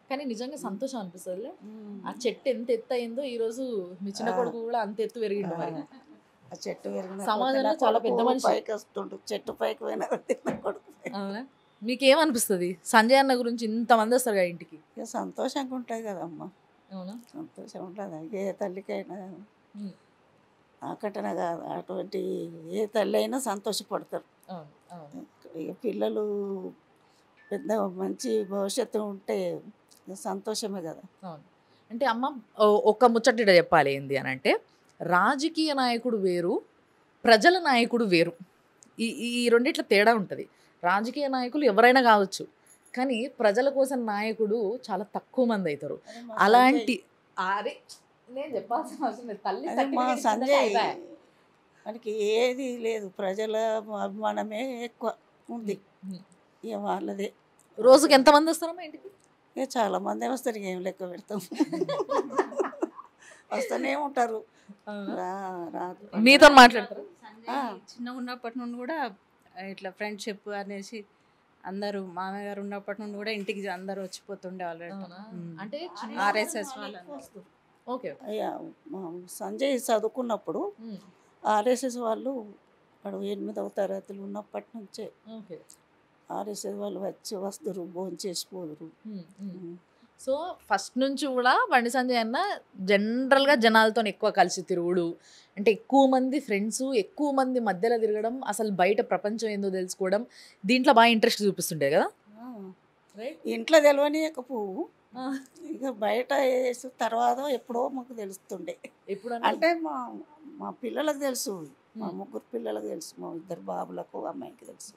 కానీ నిజంగా సంతోషం అనిపిస్తుంది. ఆ చెట్టు ఎంత ఎత్తు అయిందో ఈ రోజు మీ చిన్న కొడుకు కూడా అంత ఎత్తు పెరిగిండు. మరి ఆ చెట్టు పెరిగిన సమాజంలో చాలా పెద్ద మనిషి. పైకి వస్తుండు, చెట్టు పైకి పోయిన కొడుకు. అవునా? మీకేమనిపిస్తుంది సంజయ్ అన్న గురించి ఇంతమంది వస్తారు కదా ఇంటికి? ఇక సంతోషంగా ఉంటుంది కదమ్మా. అవునా? సంతోషం ఉంటుంది. ఏ తల్లికైనా ఆకటన కాదు, అటువంటి ఏ తల్లి అయినా సంతోషపడతారు. ఇక పిల్లలు పెద్ద మంచి భవిష్యత్తు ఉంటే సంతోషమే కదా. అవును. అంటే అమ్మ ఒక ముచ్చట చెప్పాలి ఏంది అని అంటే, రాజకీయ నాయకుడు వేరు, ప్రజల నాయకుడు వేరు. ఈ రెండిట్ల తేడా ఉంటుంది. రాజకీయ నాయకులు ఎవరైనా కావచ్చు, కానీ ప్రజల కోసం నాయకుడు చాలా తక్కువ మంది అవుతారు. అలాంటి అరే నేను చెప్పాల్సిన అవసరం లేదు, తల్లి అదే మా certificate సంజయ్ ఇచ్చిందంటే అయిపోయా. మనకి ఏది లేదు, ప్రజల అభిమానమే ఎక్కువ ఉంది. ఉమ్. ఇక వాళ్ళదే. రోజుకి ఎంతమంది వస్తారమ్మా ఇంటికి? ఇక చాలా మంది వస్తారు, ఇక ఏం లెక్క పెడతాం. వస్తూనే ఉంటారు. మీతో మాట్లాడతారు? చిన్నగా ఉన్నప్పటి నుండి కూడా ఇట్లా ఫ్రెండ్షిప్ అనేసి అందరూ మామయ్య గారు ఉన్నప్పటి నుండి కూడా ఇంటికి అందరూ వచ్చిపోతుండే ఆల్రెడీ. అంటే ఆర్ఎస్ఎస్ వాళ్ళు ఓకే. అయ్యా మా సంజయ్ చదువుకున్నప్పుడు ఆర్ఎస్ఎస్ వాళ్ళు వాడు 8వ తరగతిలో ఉన్నప్పటి నుంచే ఓకే. ఆర్ఎస్ఎస్ వాళ్ళు వచ్చి వస్తారు, భోజనం చేసిపోదురు. సో ఫస్ట్ నుంచి కూడా బండి సంజయ్ అన్న జనరల్గా జనాలతో ఎక్కువ కలిసి తిరుగుడు, అంటే ఎక్కువ మంది ఫ్రెండ్స్, ఎక్కువ మంది మధ్యలో తిరగడం, అసలు బయట ప్రపంచం ఏందో తెలుసుకోవడం, దీంట్లో బాగా ఇంట్రెస్ట్ చూపిస్తుండే కదా. ఇంట్లో తెలియనియకపోవు, ఇక బయట వేసి తర్వాత ఎప్పుడో మాకు తెలుస్తుండే. ఎప్పుడు అంటే మా మా పిల్లలకు తెలుసు, మా 3 పిల్లలకు తెలుసు, మా 2 బాబులకు అమ్మాయికి తెలుసు.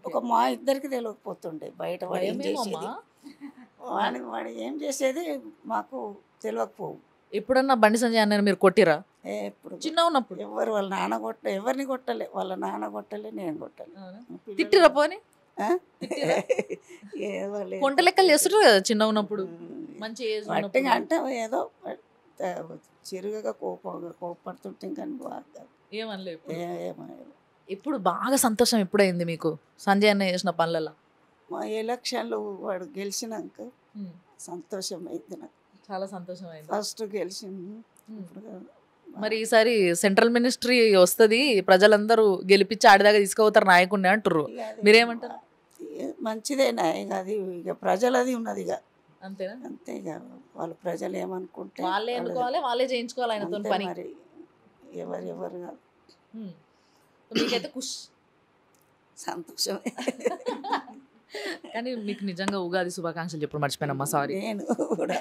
ఒక మా ఇద్దరికి తెలియకపోతుండే బయట వాడు ఏం చేసేది, వాడు ఏం చేసేది మాకు తెలియకపోవు. ఎప్పుడన్నా బండి సంజయ్ అన్న మీరు కొట్టిరా? ఎప్పుడు చిన్న ఉన్నప్పుడు ఎవరు వాళ్ళ నాన్న ఎవరిని కొట్టలే, వాళ్ళ నాన్న కొట్టలే, నేను కొట్టలే. తిట్టిరా పోని? వాళ్ళు కొంట లెక్కలు చేస్తుంటారు కదా చిన్న ఉన్నప్పుడు, మంచి ఏజ్ వట్టిగా అంటే ఏదో చిరుగగా కోపడుతుంటే కానీ బాగా ఏమనలేదు. ఏమయ్యారు. ఇప్పుడు బాగా సంతోషం ఎప్పుడైంది మీకు సంజయ్ అన్న చేసిన పనులలో? మా ఎలక్షన్లు వాడు గెలిచినాక సంతోషం అయింది నాకు, చాలా సంతోషం అయింది. ఫస్ట్ గెలిచింది. మరి ఈసారి సెంట్రల్ మినిస్ట్రీ వస్తుంది, ప్రజలందరూ గెలిపించి ఆడిదాకా తీసుకుపోతారు నాయకుడిని అంటారు, మీరేమంటారు? మంచిదేనా ఇక అది, ఇక ప్రజలది ఉన్నది ఇక అంతేనా? అంతే ఇక వాళ్ళు ప్రజలు ఏమనుకుంటే వాళ్ళే ఎన్నుకోవాలి, వాళ్ళే చేయించుకోవాలి ఆయనతో అంతే పని. మరి ఎవరు కాదు. మీకైతే ఖుష్, సంతోషమే. కానీ మీకు నిజంగా ఉగాది శుభాకాంక్షలు చెప్పడం మర్చిపోయినమ్మా, సారీ. నేను కూడా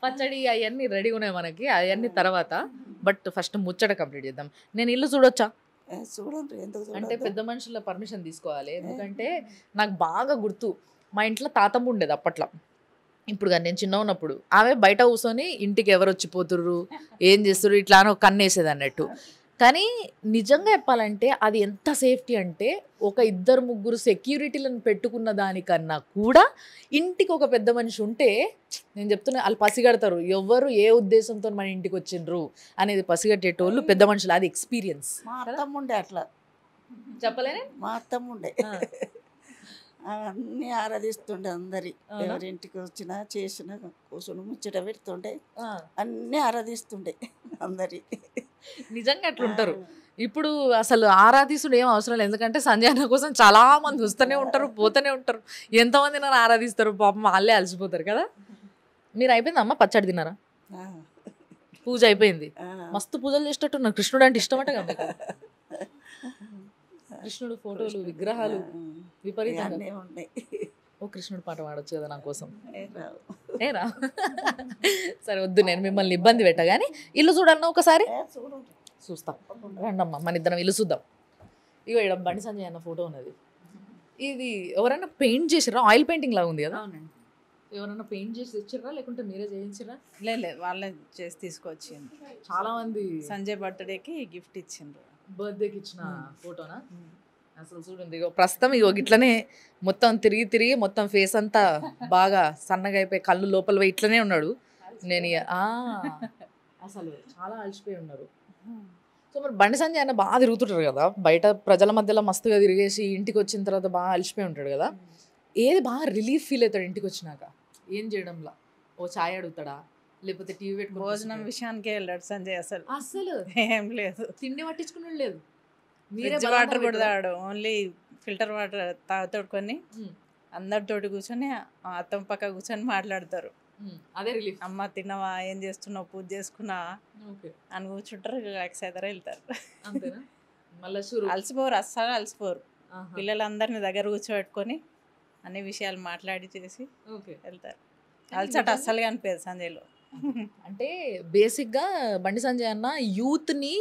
పచ్చడి అవన్నీ రెడీగా ఉన్నాయి మనకి, అవన్నీ తర్వాత. బట్ ఫస్ట్ ముచ్చట కంప్లీట్ చేద్దాం. నేను ఇల్లు చూడొచ్చా? చూడండి, ఎందుకు అంటే చూడొద్దు? పెద్ద మనుషుల పర్మిషన్ తీసుకోవాలి, ఎందుకంటే నాకు బాగా గుర్తు, మా ఇంట్లో తాతమ్మ ఉండేది అప్పట్లో. ఇప్పుడు కానీ నేను చిన్న ఉన్నప్పుడు ఆమె బయట కూర్చొని ఇంటికి ఎవరు వచ్చిపోతుర్రు, ఏం చేస్తుర్రు ఇట్లా అని ఒక కన్ను వేసేది అన్నట్టు. కానీ నిజంగా చెప్పాలంటే అది ఎంత సేఫ్టీ అంటే, ఒక 2-3 సెక్యూరిటీలను పెట్టుకున్న దానికన్నా కూడా ఇంటికి ఒక పెద్ద మనిషి ఉంటే, నేను చెప్తున్నా వాళ్ళు పసిగడతారు ఎవరు ఏ ఉద్దేశంతో మన ఇంటికి వచ్చిండ్రు అనేది పసిగట్టేటోళ్ళు పెద్ద మనుషులు. అది ఎక్స్పీరియన్స్. మా అత్తమ్మ ఉండే అట్లా, చెప్పలేనే. మా అత్తమ్మ ఉండే అన్నీ ఆరాధిస్తుండే అందరి, ఎవరింటికి వచ్చినా చేసినా కూర్చొని ముచ్చట పెడుతుండే, అన్నీ ఆరాధిస్తుండే అందరి. నిజంగా అట్లుంటారు. ఇప్పుడు అసలు ఆరాధిస్తుడు ఏం అవసరం లేదు, ఎందుకంటే సంజయ్ అన్న కోసం చాలా మంది వస్తూనే ఉంటారు, పోతూనే ఉంటారు. ఎంతమంది నన్ను ఆరాధిస్తారు, పాపం వాళ్ళే అలసిపోతారు కదా. మీరు అయిపోయిందమ్మా పచ్చడి తిన్నారా? పూజ అయిపోయింది, మస్తు పూజలు చేసేటట్టున్నారు. కృష్ణుడు అంటే ఇష్టమట కదా, కృష్ణుడు ఫోటోలు, విగ్రహాలు విపరీతంగా ఉన్నాయి. ఓ కృష్ణుడు పాట పాడొచ్చు కదా నా కోసం. ఏరా సరే వద్దు, నేను మిమ్మల్ని ఇబ్బంది పెట్టా. కానీ ఇల్లు చూడన్నా ఒకసారి చూస్తాం, రండమ్మా మన ఇద్దరం ఇల్లు చూద్దాం. ఇగో ఇక్కడ బండి సంజయ్ అన్న ఫోటో ఉన్నది. ఇది ఎవరైనా పెయింట్ చేసిరా? ఆయిల్ పెయింటింగ్ లాగా ఉంది కదా. ఎవరైనా పెయింట్ చేసి తెచ్చిర్రా లేకుంటే మీరే చేయించిరా? లేదు, వాళ్ళే చేసి తీసుకొచ్చిండ్రు. చాలా మంది సంజయ్ బర్త్డేకి గిఫ్ట్ ఇచ్చిండ్రు, బర్త్డేకి ఇచ్చిన ఫోటోనా? అసలు చూడండి, ఇగో ప్రస్తుతం ఇగో ఇట్లనే మొత్తం తిరిగి తిరిగి మొత్తం ఫేస్ అంతా బాగా సన్నగా అయిపోయి కళ్ళు లోపల పోయి ఇట్లనే ఉన్నాడు. నేను అసలు చాలా అలసిపోయి ఉన్నారు. సో మరి బండి సంజయ్ అన్న బాగా తిరుగుతుంటారు కదా బయట, ప్రజల మధ్యలో మస్తుగా తిరిగేసి ఇంటికి వచ్చిన తర్వాత బాగా అలసిపోయి ఉంటాడు కదా. ఏది బాగా రిలీఫ్ ఫీల్ అవుతాడు ఇంటికి వచ్చినాక? ఏం చేయడంలా? ఓ ఛాయ్ అడుగుతాడా, లేకపోతే టీవీ పెట్టుకుని? భోజనం విషయానికే వెళ్ళాడు సంజయ్, అసలు ఏం లేదు, తిండి పట్టించుకుని లేదు. ఫ్రిడ్జ్ వాటర్ కూడా తాగాడు, ఓన్లీ ఫిల్టర్ వాటర్ తాగుతోడుకొని అందరితోటి కూర్చొని అత్తమ్మ పక్క కూర్చొని మాట్లాడతారు. అదే రిలీఫ్. అమ్మ తిన్నావా, ఏం చేస్తున్నావు, పూజ చేసుకున్నావా అని కూర్చుంటారు, రిలాక్స్ అవుతారు, వెళ్తారు. అంతేనా? మళ్ళీ అలసిపోరు, అస్సలు అలసిపోరు. పిల్లలందరినీ దగ్గర కూర్చోబెట్టుకొని అన్ని విషయాలు మాట్లాడి చేసి వెళ్తారు. అలసట అస్సలుగా అనిపించదు సంజయ్లో. అంటే బేసిక్గా బండి సంజయ్ అన్న యూత్ని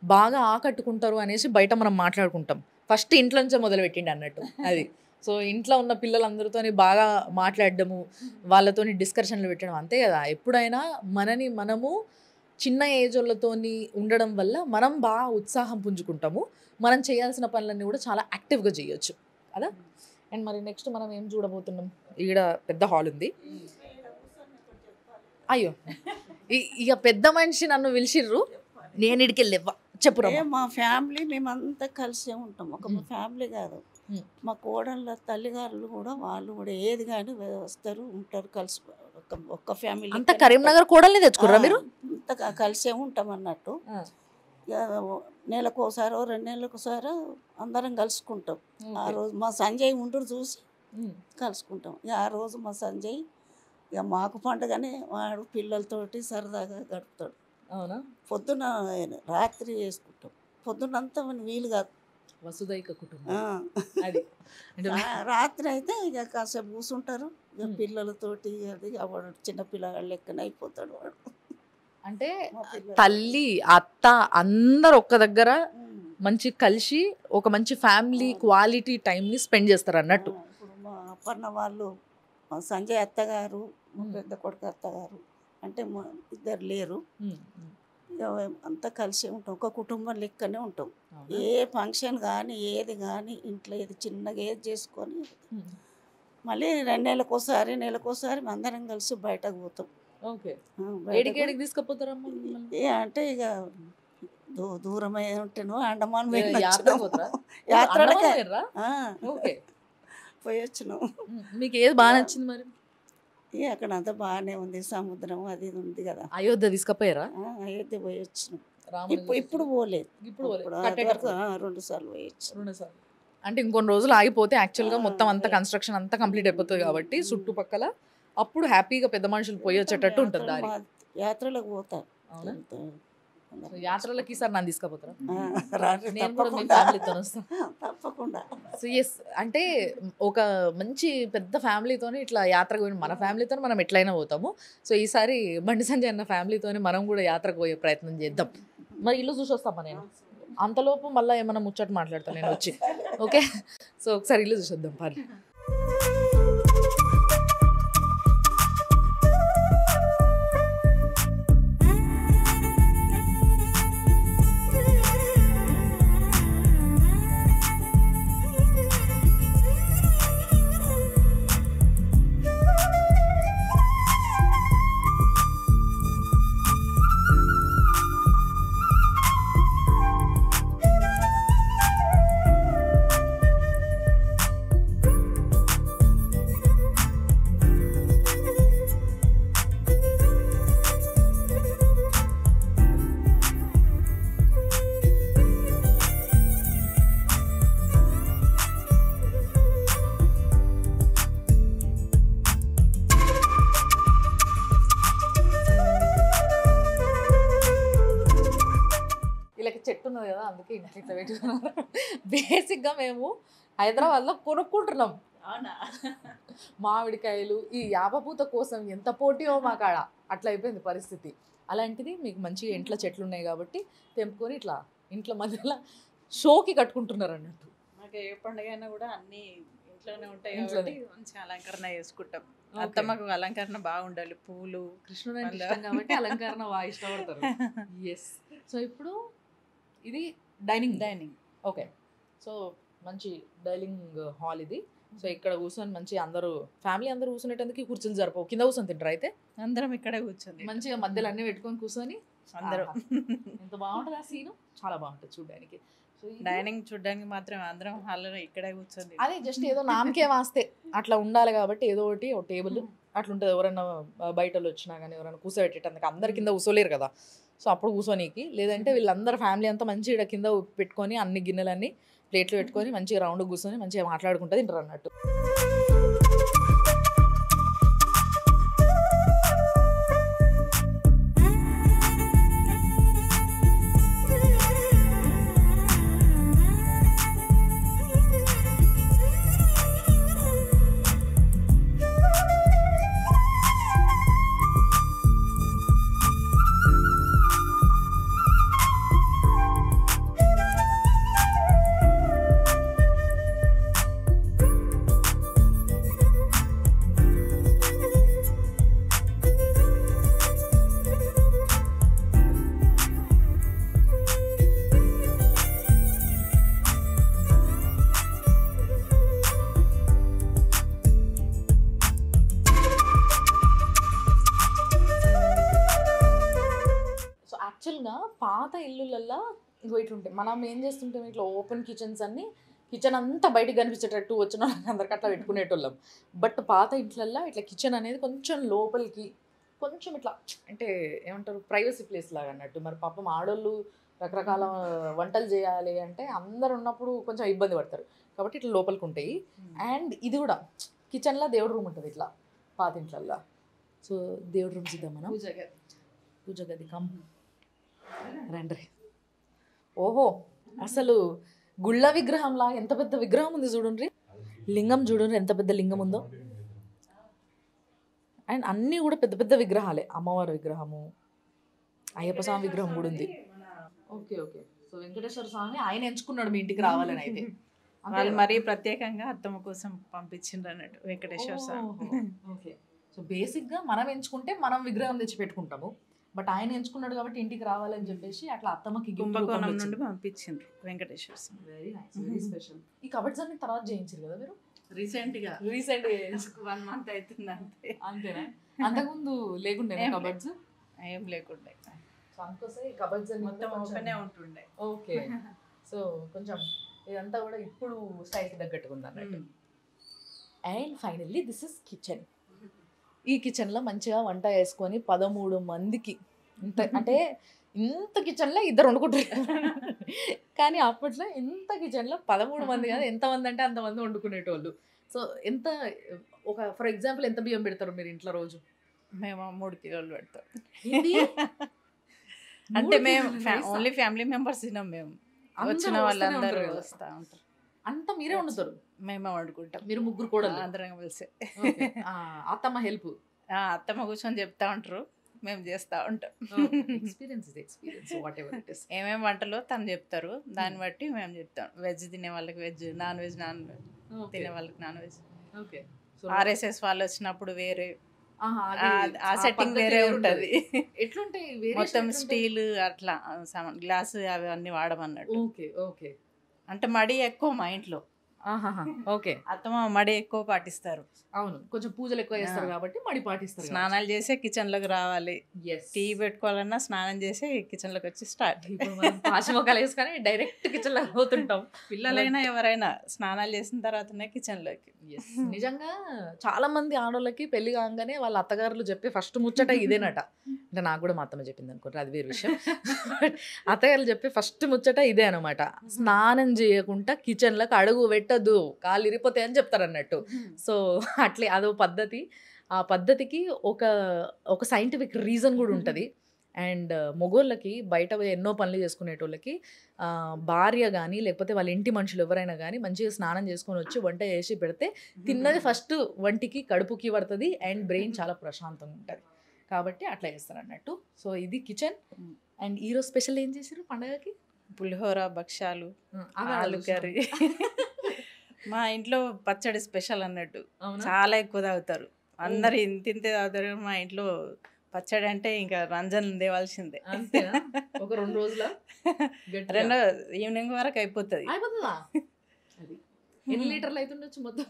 బాగా ఆకట్టుకుంటారు అనేసి బయట మనం మాట్లాడుకుంటాం. ఫస్ట్ ఇంట్లో నుంచే మొదలుపెట్టిండు అన్నట్టు అది. సో ఇంట్లో ఉన్న పిల్లలందరితో బాగా మాట్లాడడము, వాళ్ళతో డిస్కషన్లు పెట్టడం, అంతే కదా. ఎప్పుడైనా మనము చిన్న ఏజ్ వాళ్ళతోని ఉండడం వల్ల మనం బాగా ఉత్సాహం పుంజుకుంటాము, మనం చేయాల్సిన పనులన్నీ కూడా చాలా యాక్టివ్గా చేయొచ్చు కదా. అండ్ మరి నెక్స్ట్ మనం ఏం చూడబోతున్నాం, ఈడ పెద్ద హాల్ ఉంది. అయ్యో ఇక పెద్ద మనిషి నన్ను పిలిచిర్రు, నేను ఇడికి వెళ్ళివ్వ చెప్పురా. మా ఫ్యామిలీ మేమంతా కలిసే ఉంటాం, ఒక ఫ్యామిలీ కాదు. మా కోడళ్ళ తల్లిగారులు కూడా వాళ్ళు కూడా ఏది కానీ వస్తారు ఉంటారు కలిసి, ఒక్క ఫ్యామిలీ. అంత కరీంనగర్ కోడల్ని తెచ్చుకుర్రా మీరు? అంత కలిసే ఉంటాం అన్నట్టు. నెలకోసారో 2 నెలలకోసారో అందరం కలుసుకుంటాం. ఆ రోజు మా సంజయ్ ఉండరు చూసి కలుసుకుంటాం. ఆ రోజు మా సంజయ్ ఇక మాకు పండుగనే, వాడు పిల్లలతోటి సరదాగా గడుపుతాడు. అవునా? పొద్దున రాత్రి చేసుకుంటాం, పొద్దునంతా వీలు కాదు. వసుదైక కుటుంబం అది. రాత్రి అయితే ఇక కాసేపు కూర్చుంటారు, ఇక పిల్లలతోటి. అది వాడు చిన్నపిల్లగాడు లెక్కన అయిపోతాడు వాడు. అంటే తల్లి అత్త అందరు ఒక్క దగ్గర మంచి కలిసి ఒక మంచి ఫ్యామిలీ క్వాలిటీ టైంని స్పెండ్ చేస్తారు అన్నట్టు. ఇప్పుడు మా అప్పన్న వాళ్ళు, మా సంజయ్ అత్తగారు, మా పెద్ద కొడుకు అత్తగారు అంటే మా ఇద్దరు లేరు. అంతా కలిసి ఉంటాం, ఒక కుటుంబం లెక్కనే ఉంటాం. ఏ ఫంక్షన్ కానీ ఏది కానీ ఇంట్లో ఏది చిన్నగా ఏది చేసుకొని మళ్ళీ 2 నెలకోసారి అందరం కలిసి బయటకు పోతాం. ఏడికి తీసుకుపోతారమ్మా? అంటే ఇక దూరమై ఉంటేనో అండమాన్ పోయి వచ్చినాం. మీకు ఏది బాగా నచ్చింది మరి? అక్కడ అంతా బాగానే ఉంది, సముద్రం అది ఉంది కదా. అయోధ్య తీసుకుపోయారా? అయోధ్య పోయి వచ్చినాం. ఇప్పుడు పోలేదు, ఇప్పుడు 2 సార్లు పోయి వచ్చి. అంటే ఇంకొన్ని రోజులు ఆగిపోతే యాక్చువల్గా మొత్తం అంతా కన్స్ట్రక్షన్ అంతా కంప్లీట్ అయిపోతుంది కాబట్టి చుట్టుపక్కల అప్పుడు హ్యాపీగా పెద్ద మనుషులు పోయి వచ్చేటట్టు ఉంటుంది దారి. యాత్రలకు పోతా. యాత్రలకి ఈసారి నన్ను తీసుకుపోతారా? తప్పకుండా. సో ఎస్, అంటే ఒక మంచి పెద్ద ఫ్యామిలీతో ఇట్లా యాత్రకు పోయి, మన ఫ్యామిలీతో మనం ఎట్లయినా పోతాము. సో ఈసారి బండి సంజయ్ అన్న ఫ్యామిలీతో మనం కూడా యాత్రకు పోయే ప్రయత్నం చేద్దాం. మరి ఇల్లు చూసి వస్తామా నేను? అంతలోపు మళ్ళీ ఏమన్నా ముచ్చట మాట్లాడతాను నేను వచ్చి. ఓకే, సో ఒకసారి ఇల్లు చూసొద్దాం పని. చెట్టు ఉన్నది కదా, అందుకే ఇంట్లో ఇట్లా పెట్టుకున్నాను. బేసిక్గా మేము హైదరాబాద్లో కొనుక్కుంటున్నాం. అవునా? మామిడికాయలు ఈ యాపపూత కోసం ఎంత పోటీయో మా కాడ, అట్లా అయిపోయింది పరిస్థితి. అలాంటిది మీకు మంచిగా ఇంట్లో చెట్లు ఉన్నాయి కాబట్టి తెంపుకొని ఇట్లా ఇంట్లో మధ్యలో షోకి కట్టుకుంటున్నారు అన్నట్టు. మాకు ఏ పండుగ అయినా కూడా అన్ని ఇంట్లోనే ఉంటాయి కాబట్టి మంచి అలంకరణ చేసుకుంటాం. అత్తమ్మకు అలంకరణ బాగుండాలి, పూలు, కృష్ణుడు అంటే ఇష్టం కాబట్టి అలంకరణ బాగా ఇష్టపడతారు. ఎస్. సో ఇప్పుడు ఇది డైనింగ్. ఓకే, సో మంచి డైనింగ్ హాల్ ఇది. సో ఇక్కడ కూర్చొని మంచి అందరూ ఫ్యామిలీ అందరూ కూర్చునేటందుకు కుర్చీలు జరపవు, కింద కూర్చొని తింటారు. అయితే అందరం ఇక్కడే కూర్చొని మంచిగా మధ్యలో అన్ని పెట్టుకొని కూర్చొని అందరూ ఎంత బాగుంటుంది ఆ సీను, చాలా బాగుంటుంది చూడడానికి. సో డైనింగ్ చూడడానికి మాత్రం అందరం హాల్లో ఇక్కడే కూర్చొని, అదే జస్ట్ ఏదో నామకే వాస్తే అట్లా ఉండాలి కాబట్టి ఏదో ఒకటి ఒక టేబుల్ అట్లా ఉంటుంది. ఎవరైనా బయట వచ్చినా కానీ ఎవరైనా కూర్చోబెట్టేటందుకు అందరి కింద కూర్చోలేరు కదా, సో అప్పుడు కూర్చోనీకి. లేదంటే వీళ్ళందరూ ఫ్యామిలీ అంతా మంచిగా ఇక్కడ కింద పెట్టుకొని అన్ని గిన్నెలన్నీ ప్లేట్లు పెట్టుకొని మంచిగా రౌండ్ కూర్చొని మంచిగా మాట్లాడుకుంటుంది తింటారు అన్నట్టు. యాక్చువల్గా పాత ఇల్లులల్లో ఇగో ఇట్లుంటాయి. మనం ఏం చేస్తుంటాం, ఇట్లా ఓపెన్ కిచెన్స్ అన్ని, కిచెన్ అంతా బయటకు కనిపించేటట్టు వచ్చిన వాళ్ళకి అందరికి అట్లా పెట్టుకునేటోళ్ళం. బట్ పాత ఇంట్లల్లో ఇట్లా కిచెన్ అనేది కొంచెం లోపలికి కొంచెం ఇట్లా అంటే ఏమంటారు ప్రైవసీ ప్లేస్ లాగా అన్నట్టు. మరి పాపం ఆడోళ్ళు రకరకాల వంటలు చేయాలి అంటే అందరు ఉన్నప్పుడు కొంచెం ఇబ్బంది పడతారు కాబట్టి ఇట్లా లోపలికి ఉంటాయి. అండ్ ఇది కూడా కిచెన్లో దేవుడు రూమ్ ఉంటుంది ఇట్లా పాత ఇంట్లల్లో. సో దేవుడు రూమ్స్ ఇద్దాం మనం. పూజ గది కమ్ రండి. ఓహో అసలు గుళ్ళ విగ్రహంలా ఎంత పెద్ద విగ్రహం ఉంది చూడండి. లింగం చూడండి ఎంత పెద్ద లింగం ఉందో. అండ్ అన్నీ కూడా పెద్ద పెద్ద విగ్రహాలే. అమ్మవారి విగ్రహము, అయ్యప్ప స్వామి విగ్రహం కూడా ఉంది. Okay okay. సో వెంకటేశ్వర స్వామి ఆయన ఎంచుకున్నాడు మీ ఇంటికి రావాలని అయితే. వాళ్ళు మరీ ప్రత్యేకంగా అత్తమ్మ కోసం పంపించిండ్రు అన్నట్టు వెంకటేశ్వర స్వామి. ఓకే. సో బేసిక్గా మనం ఎంచుకుంటే మనం విగ్రహం తెచ్చి పెట్టుకుంటాము. బట్ ఆయన ఎంచుకున్నాడు కాబట్టి ఇంటికి రావాలని చెప్పేసి అట్లా అత్తమ్మకి కుంభకోణం నుండి పంపించిండ్రు Venkateswara Swamy. Very nice, very special. ఈ కబర్డ్స్ అన్ని తర్వాత చేయించారు కదా మీరు? రీసెంట్గా 1 month అవుతుంది అంతే. అంతేనా? అంతకుముందు లేకుండే కబర్డ్స్? ఏం లేకుండే. సో అందుకోసం ఈ కబర్డ్స్ అన్ని మొత్తం ఓపెనే ఉంటుండే. ఓకే. సో కొంచెం ఇదంతా కూడా ఇప్పుడు స్టైల్కి తగ్గట్టుగా ఉంది అన్నట్టు. And finally this is kitchen. ఈ కిచెన్లో మంచిగా వంట వేసుకొని 13 మందికి ఇంత అంటే ఇంత కిచెన్లో 2 వండుకుంటారు. కానీ అప్పట్లో ఇంత కిచెన్లో 13 మంది కాదు, ఎంతమంది అంటే అంతమంది వండుకునేటోళ్ళు. సో ఎంత ఒక ఫర్ ఎగ్జాంపుల్ ఎంత బియ్యం పెడతారు మీరు ఇంట్లో రోజు? మేము 3 కిలోలు పెడతాం. అంటే మేము ఓన్లీ ఫ్యామిలీ మెంబర్స్ తినాం. మేము వచ్చిన వాళ్ళందరూ వస్తూ ఉంటారు. అంతా మీరే వండుతారు? మేమే వండుకుంటాం. మీరు ముగ్గురు కూడా అందరం కలిసి. అత్తమ్మ హెల్ప్? అత్తమ్మ కూర్చొని చెప్తా ఉంటారు, మేము చేస్తూ ఉంటాం. ఏమేమి వంటలో తను చెప్తారు, దాన్ని బట్టి మేము చెప్తాం. వెజ్ తినే వాళ్ళకి వెజ్, నాన్ వెజ్ తినే వాళ్ళకి నాన్ వెజ్. ఆర్ఎస్ఎస్ వాళ్ళు వచ్చినప్పుడు వేరే ఆ సెట్టింగ్ వేరే ఉంటది. ఎట్లుంటాయి మొత్తం స్టీల్ అట్లా గ్లాసు అవి అన్ని వాడమన్నాడు. Okay okay. అంటే మడి ఎక్కువ మా ఇంట్లో. ఓకే. అత్తమ్మ మడి ఎక్కువ పాటిస్తారు. అవును, కొంచెం పూజలు ఎక్కువ చేస్తారు కాబట్టి మడి పాటిస్తారు. స్నానాలు చేసే కిచెన్ లోకి రావాలి. టీ పెట్టుకోవాలన్నా స్నానం చేసి కిచెన్ లోకి వచ్చి స్టార్ట్. పాశమొక్కలు వేసుకొని డైరెక్ట్ కిచెన్ లోకి పోతుంటాం. పిల్లలైనా ఎవరైనా స్నానాలు చేసిన తర్వాతనే కిచెన్ లోకి. నిజంగా చాలా మంది ఆడోళ్ళకి పెళ్లి కాగానే వాళ్ళ అత్తగారులు చెప్పే ఫస్ట్ ముచ్చట ఇదేనట. అంటే నాకు కూడా మా అత్తమ్మ చెప్పింది అనుకుంటారు, అది వేరే విషయం. అత్తగారులు చెప్పే ఫస్ట్ ముచ్చట ఇదే అనమాట. స్నానం చేయకుండా కిచెన్ లోకి అడుగు పెట్టద్దు, కాళ్ళు ఇరిపోతాయి అని చెప్తారు అన్నట్టు. సో అట్లే అదో పద్ధతి. ఆ పద్ధతికి ఒక సైంటిఫిక్ రీజన్ కూడా ఉంటుంది. అండ్ మొగోళ్ళకి బయట ఎన్నో పనులు చేసుకునేటోళ్ళకి భార్య కానీ లేకపోతే వాళ్ళ ఇంటి మనుషులు ఎవరైనా కానీ మంచిగా స్నానం చేసుకొని వచ్చి వంట చేసి పెడితే తిన్నది ఫస్ట్ వంటికి కడుపుకి పడుతుంది అండ్ బ్రెయిన్ చాలా ప్రశాంతంగా ఉంటుంది. కాబట్టి అట్లా చేస్తారు అన్నట్టు. సో ఇది కిచెన్. అండ్ ఈరోజు స్పెషల్ ఏం చేశారు పండగకి? పులిహోర, భక్షాలు, ఆలు కర్రీ. మా ఇంట్లో పచ్చడి స్పెషల్ అన్నట్టు. చాలా ఎక్కువ తాగుతారు అందరు, ఇంతే తాగుతారు. మా ఇంట్లో పచ్చడి అంటే ఇంకా రంజన్ తేవాల్సిందే. ఒక 2 రోజుల ఈవినింగ్ వరకు అయిపోతుంది. ఎన్ని లీటర్లు అవుతుండొచ్చు మొత్తం?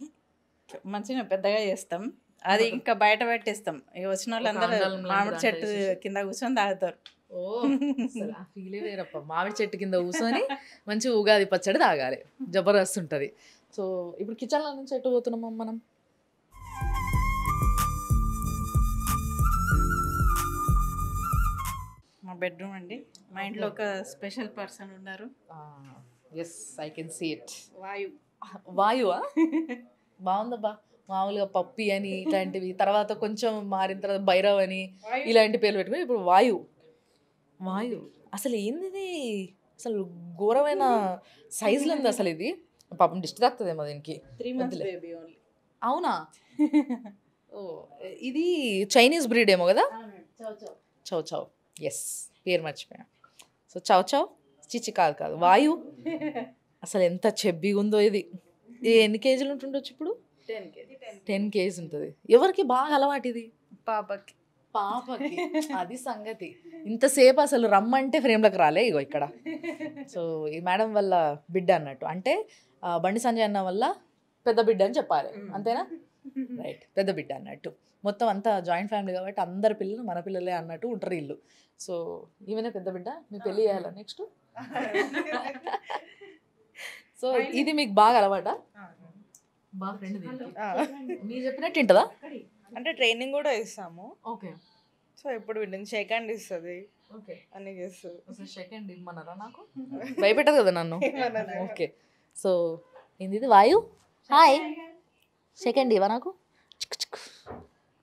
మంచిగా పెద్దగా చేస్తాం. అది ఇంకా బయట పెట్టేస్తాం. ఇక వచ్చిన వాళ్ళందరూ మామిడి చెట్టు కింద కూర్చొని తాగుతారు. ఫీలే వేరప్ప. మామిడి చెట్టు కింద కూర్చొని మంచి ఉగాది పచ్చడి తాగాలి, జబర్దస్త్ ఉంటుంది. సో ఇప్పుడు కిచెన్లో నుంచి ఎటు పోతున్నాం మనం? మా బెడ్రూమ్ అండి. మా ఇంట్లో ఒక స్పెషల్ పర్సన్ ఉన్నారు. Yes, I can see it. వాయువా? బాగుందబ్బా. మామూలుగా పప్పి అని ఇట్లాంటివి, తర్వాత కొంచెం మారిన తర్వాత భైరవ్ అని ఇలాంటి పేర్లు పెట్టుకుని ఇప్పుడు వాయు. అసలు ఏంది ఇది? అసలు ఘోరమైన సైజులో ఉంది అసలు. ఇది పాపం దిష్టి తాకుతుందేమో దీనికి. 3 months బేబీ ఓన్లీ. అవునా? ఓ, ఇది చైనీస్ బ్రీడ్ ఏమో కదా? చౌ చౌ. ఎస్, పేరు మర్చిపోయా. సో చౌ చౌ చిచ్చి కాదు వాయు. అసలు ఎంత చెబ్బిగా ఉందో ఇది. ఎన్ని కేజీలు ఉంటుండొచ్చు ఇప్పుడు? 10 kg ఉంటుంది. ఎవరికి బాగా అలవాటు ఇది? పాపకి. అది సంగతి. ఇంతసేపు అసలు రమ్మంటే ఫ్రేమ్లోకి రాలే. ఇగో ఇక్కడ. సో ఈ మేడం వల్ల బిడ్డ అన్నట్టు, అంటే బండి సంజయ్ అన్న వల్ల పెద్ద బిడ్డ అని చెప్పాలి, అంతేనా? రైట్, పెద్ద బిడ్డ అన్నట్టు. మొత్తం అంతా జాయింట్ ఫ్యామిలీ కాబట్టి అందరి పిల్లలు మన పిల్లలే అన్నట్టు ఉంటారు ఇల్లు. సో ఈమెనే పెద్ద బిడ్డ, మీ పెళ్ళి చేయాలా నెక్స్ట్? సో ఇది మీకు బాగా అలవాటా? బాగా ఫ్రెండ్ మీరు చెప్పినట్టు ఉంటుందా? అంటే ట్రైనింగ్ కూడా ఇస్తాము. ఓకే. సో ఇప్పుడు వీటిని షేక్ హ్యాండ్ ఇస్తుంది, ఓకే, అన్నీ చేస్తుంది. అసలు సెకండ్ ఇమ్మన్నారా? నాకు భయపెట్టదు కదా నన్ను. ఓకే. సో ఇది వాయు, హాయ్, సెకండ్ ఇవా నాకు.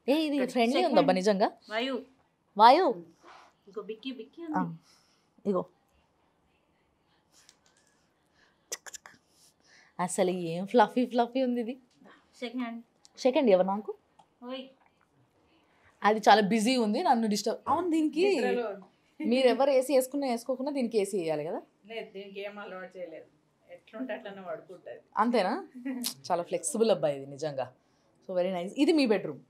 ఏ ఇది ఫ్రెండ్లీ ఉందబ్బా నిజంగా. వాయు వాయు ఇంకో బిక్కి బిక్కి ఇగో అసలు ఏం ఫ్లఫీ ఫ్లఫీ ఉంది ఇది. సెకండ్ సెకండ్ ఇవ్వ నాకు. అది చాలా బిజీ ఉంది, నన్ను డిస్టర్బ్. అవును, దీనికి మీరు ఎవరు ఏసీ వేసుకోకుండా దీనికి ఏసీ వేయాలి కదా? లేదు, దీనికి ఏం అలవాటు చేయలేదు, ఎట్లుంటే అట్లనే పడుకుంటుంది. అంతేనా? చాలా ఫ్లెక్సిబుల్ అబ్బాయి ఇది నిజంగా. So very nice. ఇది మీ బెడ్రూమ్.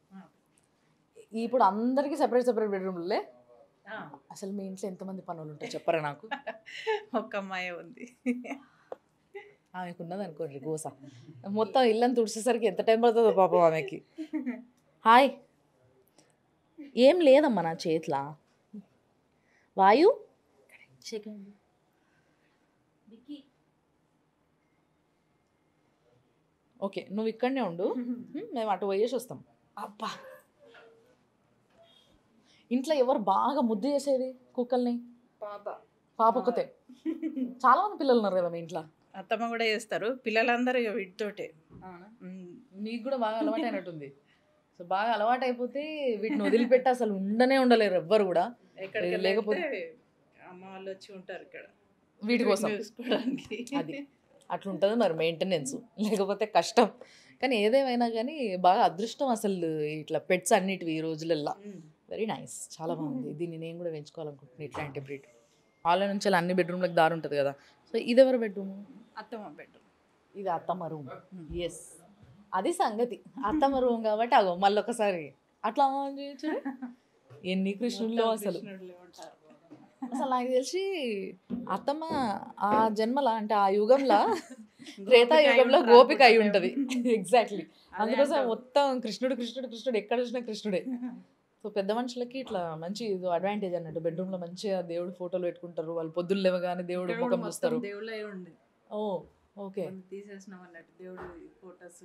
ఇప్పుడు అందరికీ సెపరేట్ సెపరేట్ బెడ్రూమ్లే. అసలు మీ ఇంట్లో ఎంతమంది పనులు ఉంటాయి చెప్పరా నాకు? ఒక్క అమ్మాయి ఉంది, ఆమెకు ఉన్నది అనుకోండి గోస. మొత్తం ఇల్లని తుడిచేసరికి ఎంత టైం పడుతుందో పాపం ఆమెకి. హాయ్, ఏం లేదమ్మా నా చేతిలో. వాయు సెకండ్ ఓకే, నువ్వు ఇక్కడనే ఉండు, మేము అటు పోయేసి వస్తాం. అబ్బా, ఇంట్లో ఎవరు బాగా ముద్దు చేసేది కుక్కల్ని? పాప ఒక్కతే. చాలా మంది పిల్లలు ఉన్నారు కదా మీ ఇంట్లో. అత్తమ్మ కూడా చేస్తారు, పిల్లలందరూ ఇక వీటితోటే. మీకు కూడా బాగా అలవాటు అయినట్టుంది. సో బాగా అలవాటు అయిపోతే వీటిని వదిలిపెట్టి అసలు ఉండలేరు ఎవ్వరు కూడా. లేకపోతే అమ్మ వాళ్ళు వచ్చి ఉంటారు ఇక్కడ వీటి కోసం చూసుకోవడానికి. అది అట్లుంటుంది మరి మెయింటెనెన్స్, లేకపోతే కష్టం. కానీ ఏదేమైనా కానీ బాగా అదృష్టం అసలు ఇట్లా పెట్స్ అన్నిటివి ఈ రోజులల్లో. వెరీ నైస్, చాలా బాగుంది. దీన్ని నేను కూడా పెంచుకోవాలనుకుంటున్నాను ఇట్లాంటి బ్రీడ్. హాల్లో నుంచి అన్ని బెడ్రూమ్లకు దారి ఉంటుంది కదా. సో ఇది ఎవరి బెడ్రూమ్? అత్తమ్మ బెడ్రూమ్. ఇది అత్తమ్మ రూమ్. ఎస్, అది సంగతి. అత్తమ్మ రూమ్ కాబట్టి అగో మళ్ళీ ఒకసారి అట్లా చేయొచ్చు. ఎన్ని కృష్ణుల్లో అసలు నాకు తెలిసి అత్తమ్మ ఆ జన్మలా అంటే ఆ యుగంలో త్రేతా యుగంలో గోపిక అయి ఉంటుంది. ఎగ్జాక్ట్లీ, అందుకోసం మొత్తం కృష్ణుడు కృష్ణుడు కృష్ణుడు, ఎక్కడ చూసినా కృష్ణుడే. సో పెద్ద మనుషులకి ఇట్లా మంచి అడ్వాంటేజ్ అన్నట్టు. బెడ్రూమ్లో మంచిగా దేవుడు ఫోటోలు పెట్టుకుంటారు, వాళ్ళు పొద్దున్న లేవగానే దేవుడు ముఖం చూస్తారు. దేవుళ్ళే ఉండి ఓ ఓకే, తీసేసినాం అన్నట్టు దేవుడు ఫోటోస్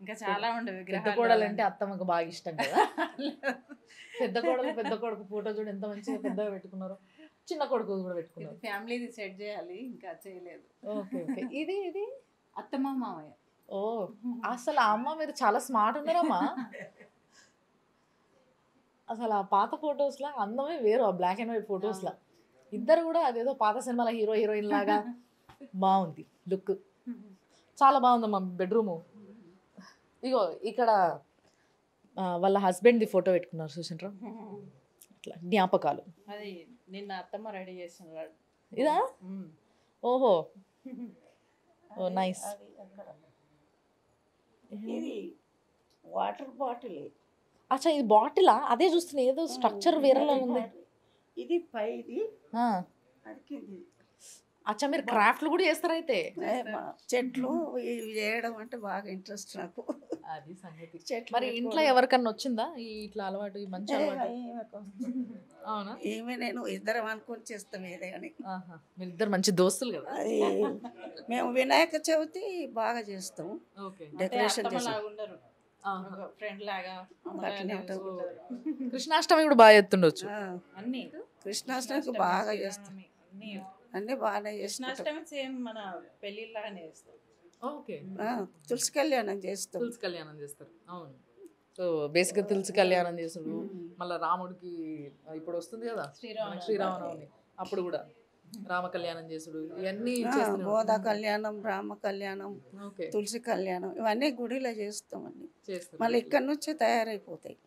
ఇంకా చాలా ఉండేవి. పెద్ద కోడలు అంటే అత్తమ్మకు బాగా ఇష్టం కదా. పెద్ద కోడలు పెద్ద కొడుకు ఫోటో చూడు ఎంత మంచిగా పెద్దగా పెట్టుకున్నారు. చిన్న కొడుకు కూడా పెట్టుకున్నారు. ఫ్యామిలీది సెట్ చేయాలి, ఇంకా చేయలేదు. Okay okay. ఇది ఇది అత్తమ్మ మామయ్య. ఓ అసలు ఆ అమ్మ మీరు చాలా స్మార్ట్ ఉన్నారమ్మా. అసలు ఆ పాత ఫొటోస్లో అందమే వేరు, ఆ బ్లాక్ అండ్ వైట్ ఫొటోస్లో ఇద్దరు కూడా అదేదో పాత సినిమాల హీరో హీరోయిన్ లాగా బాగుంది లుక్. చాలా బాగుందమ్మా బెడ్రూము. ఇగో ఇక్కడ వాళ్ళ హస్బెండ్ది ఫోటో పెట్టుకున్నారు చూసిండ్రా, అట్లా జ్ఞాపకాలు. అది నిన్న అత్తమ్మ రెడీ చేసినాడు. ఇదా? ఓహో, ఓ నైస్. ఇది వాటర్ బాటిల్. అచ్చా ఇది బాటిలా? అదే చూస్తున్నా, ఏదో స్ట్రక్చర్ వేరేలా ఉంది. ఇది పైది, అది కింది. అచ్చా మీరు క్రాఫ్ట్లు కూడా చేస్తారైతే? చెట్లు ఇవి చేయడం అంటే బాగా ఇంట్రెస్ట్ నాకు. అది సంగతి. చెట్లు మరి ఇంట్లో ఎవరికన్నా వచ్చిందా ఈ ఇట్లా అలవాటు, ఈ మంచి అలవాటు? అవునా? ఏమి నేను ఇద్దరం అనుకొని చేస్తాం ఏదే అని. మీరిద్దరు మంచి దోస్తులు కదా. అది మేము వినాయక చవితి బాగా చేస్తాం, ఓకే. డెకరేషన్ చేస్తాం. ఫ్రెండ్ లాగా అట్లనే ఉంటాం. కృష్ణాష్టమి కూడా బాగా ఎత్తుండొచ్చు. అన్ని కృష్ణాష్టమికి బాగా చేస్తాం, అన్ని బాగానే చేస్తాం. కృష్ణాష్టమి సేమ్ మన పెళ్ళిళ్ళగానే చేస్తాం. ఓకే. తులసి కళ్యాణం చేస్తాం. తులసి కళ్యాణం చేస్తారు, అవును. సో బేసిక్గా తులసి కళ్యాణం చేస్తాడు. మళ్ళీ రాముడికి ఇప్పుడు వస్తుంది కదా శ్రీరామనవమి, అప్పుడు కూడా రామ కళ్యాణం చేసుడు, ఇవన్నీ గోదా కళ్యాణం, రామ కళ్యాణం, తులసి కళ్యాణం, ఇవన్నీ గుడిలో చేస్తామండి. మళ్ళీ ఇక్కడ నుంచే తయారైపోతాయి.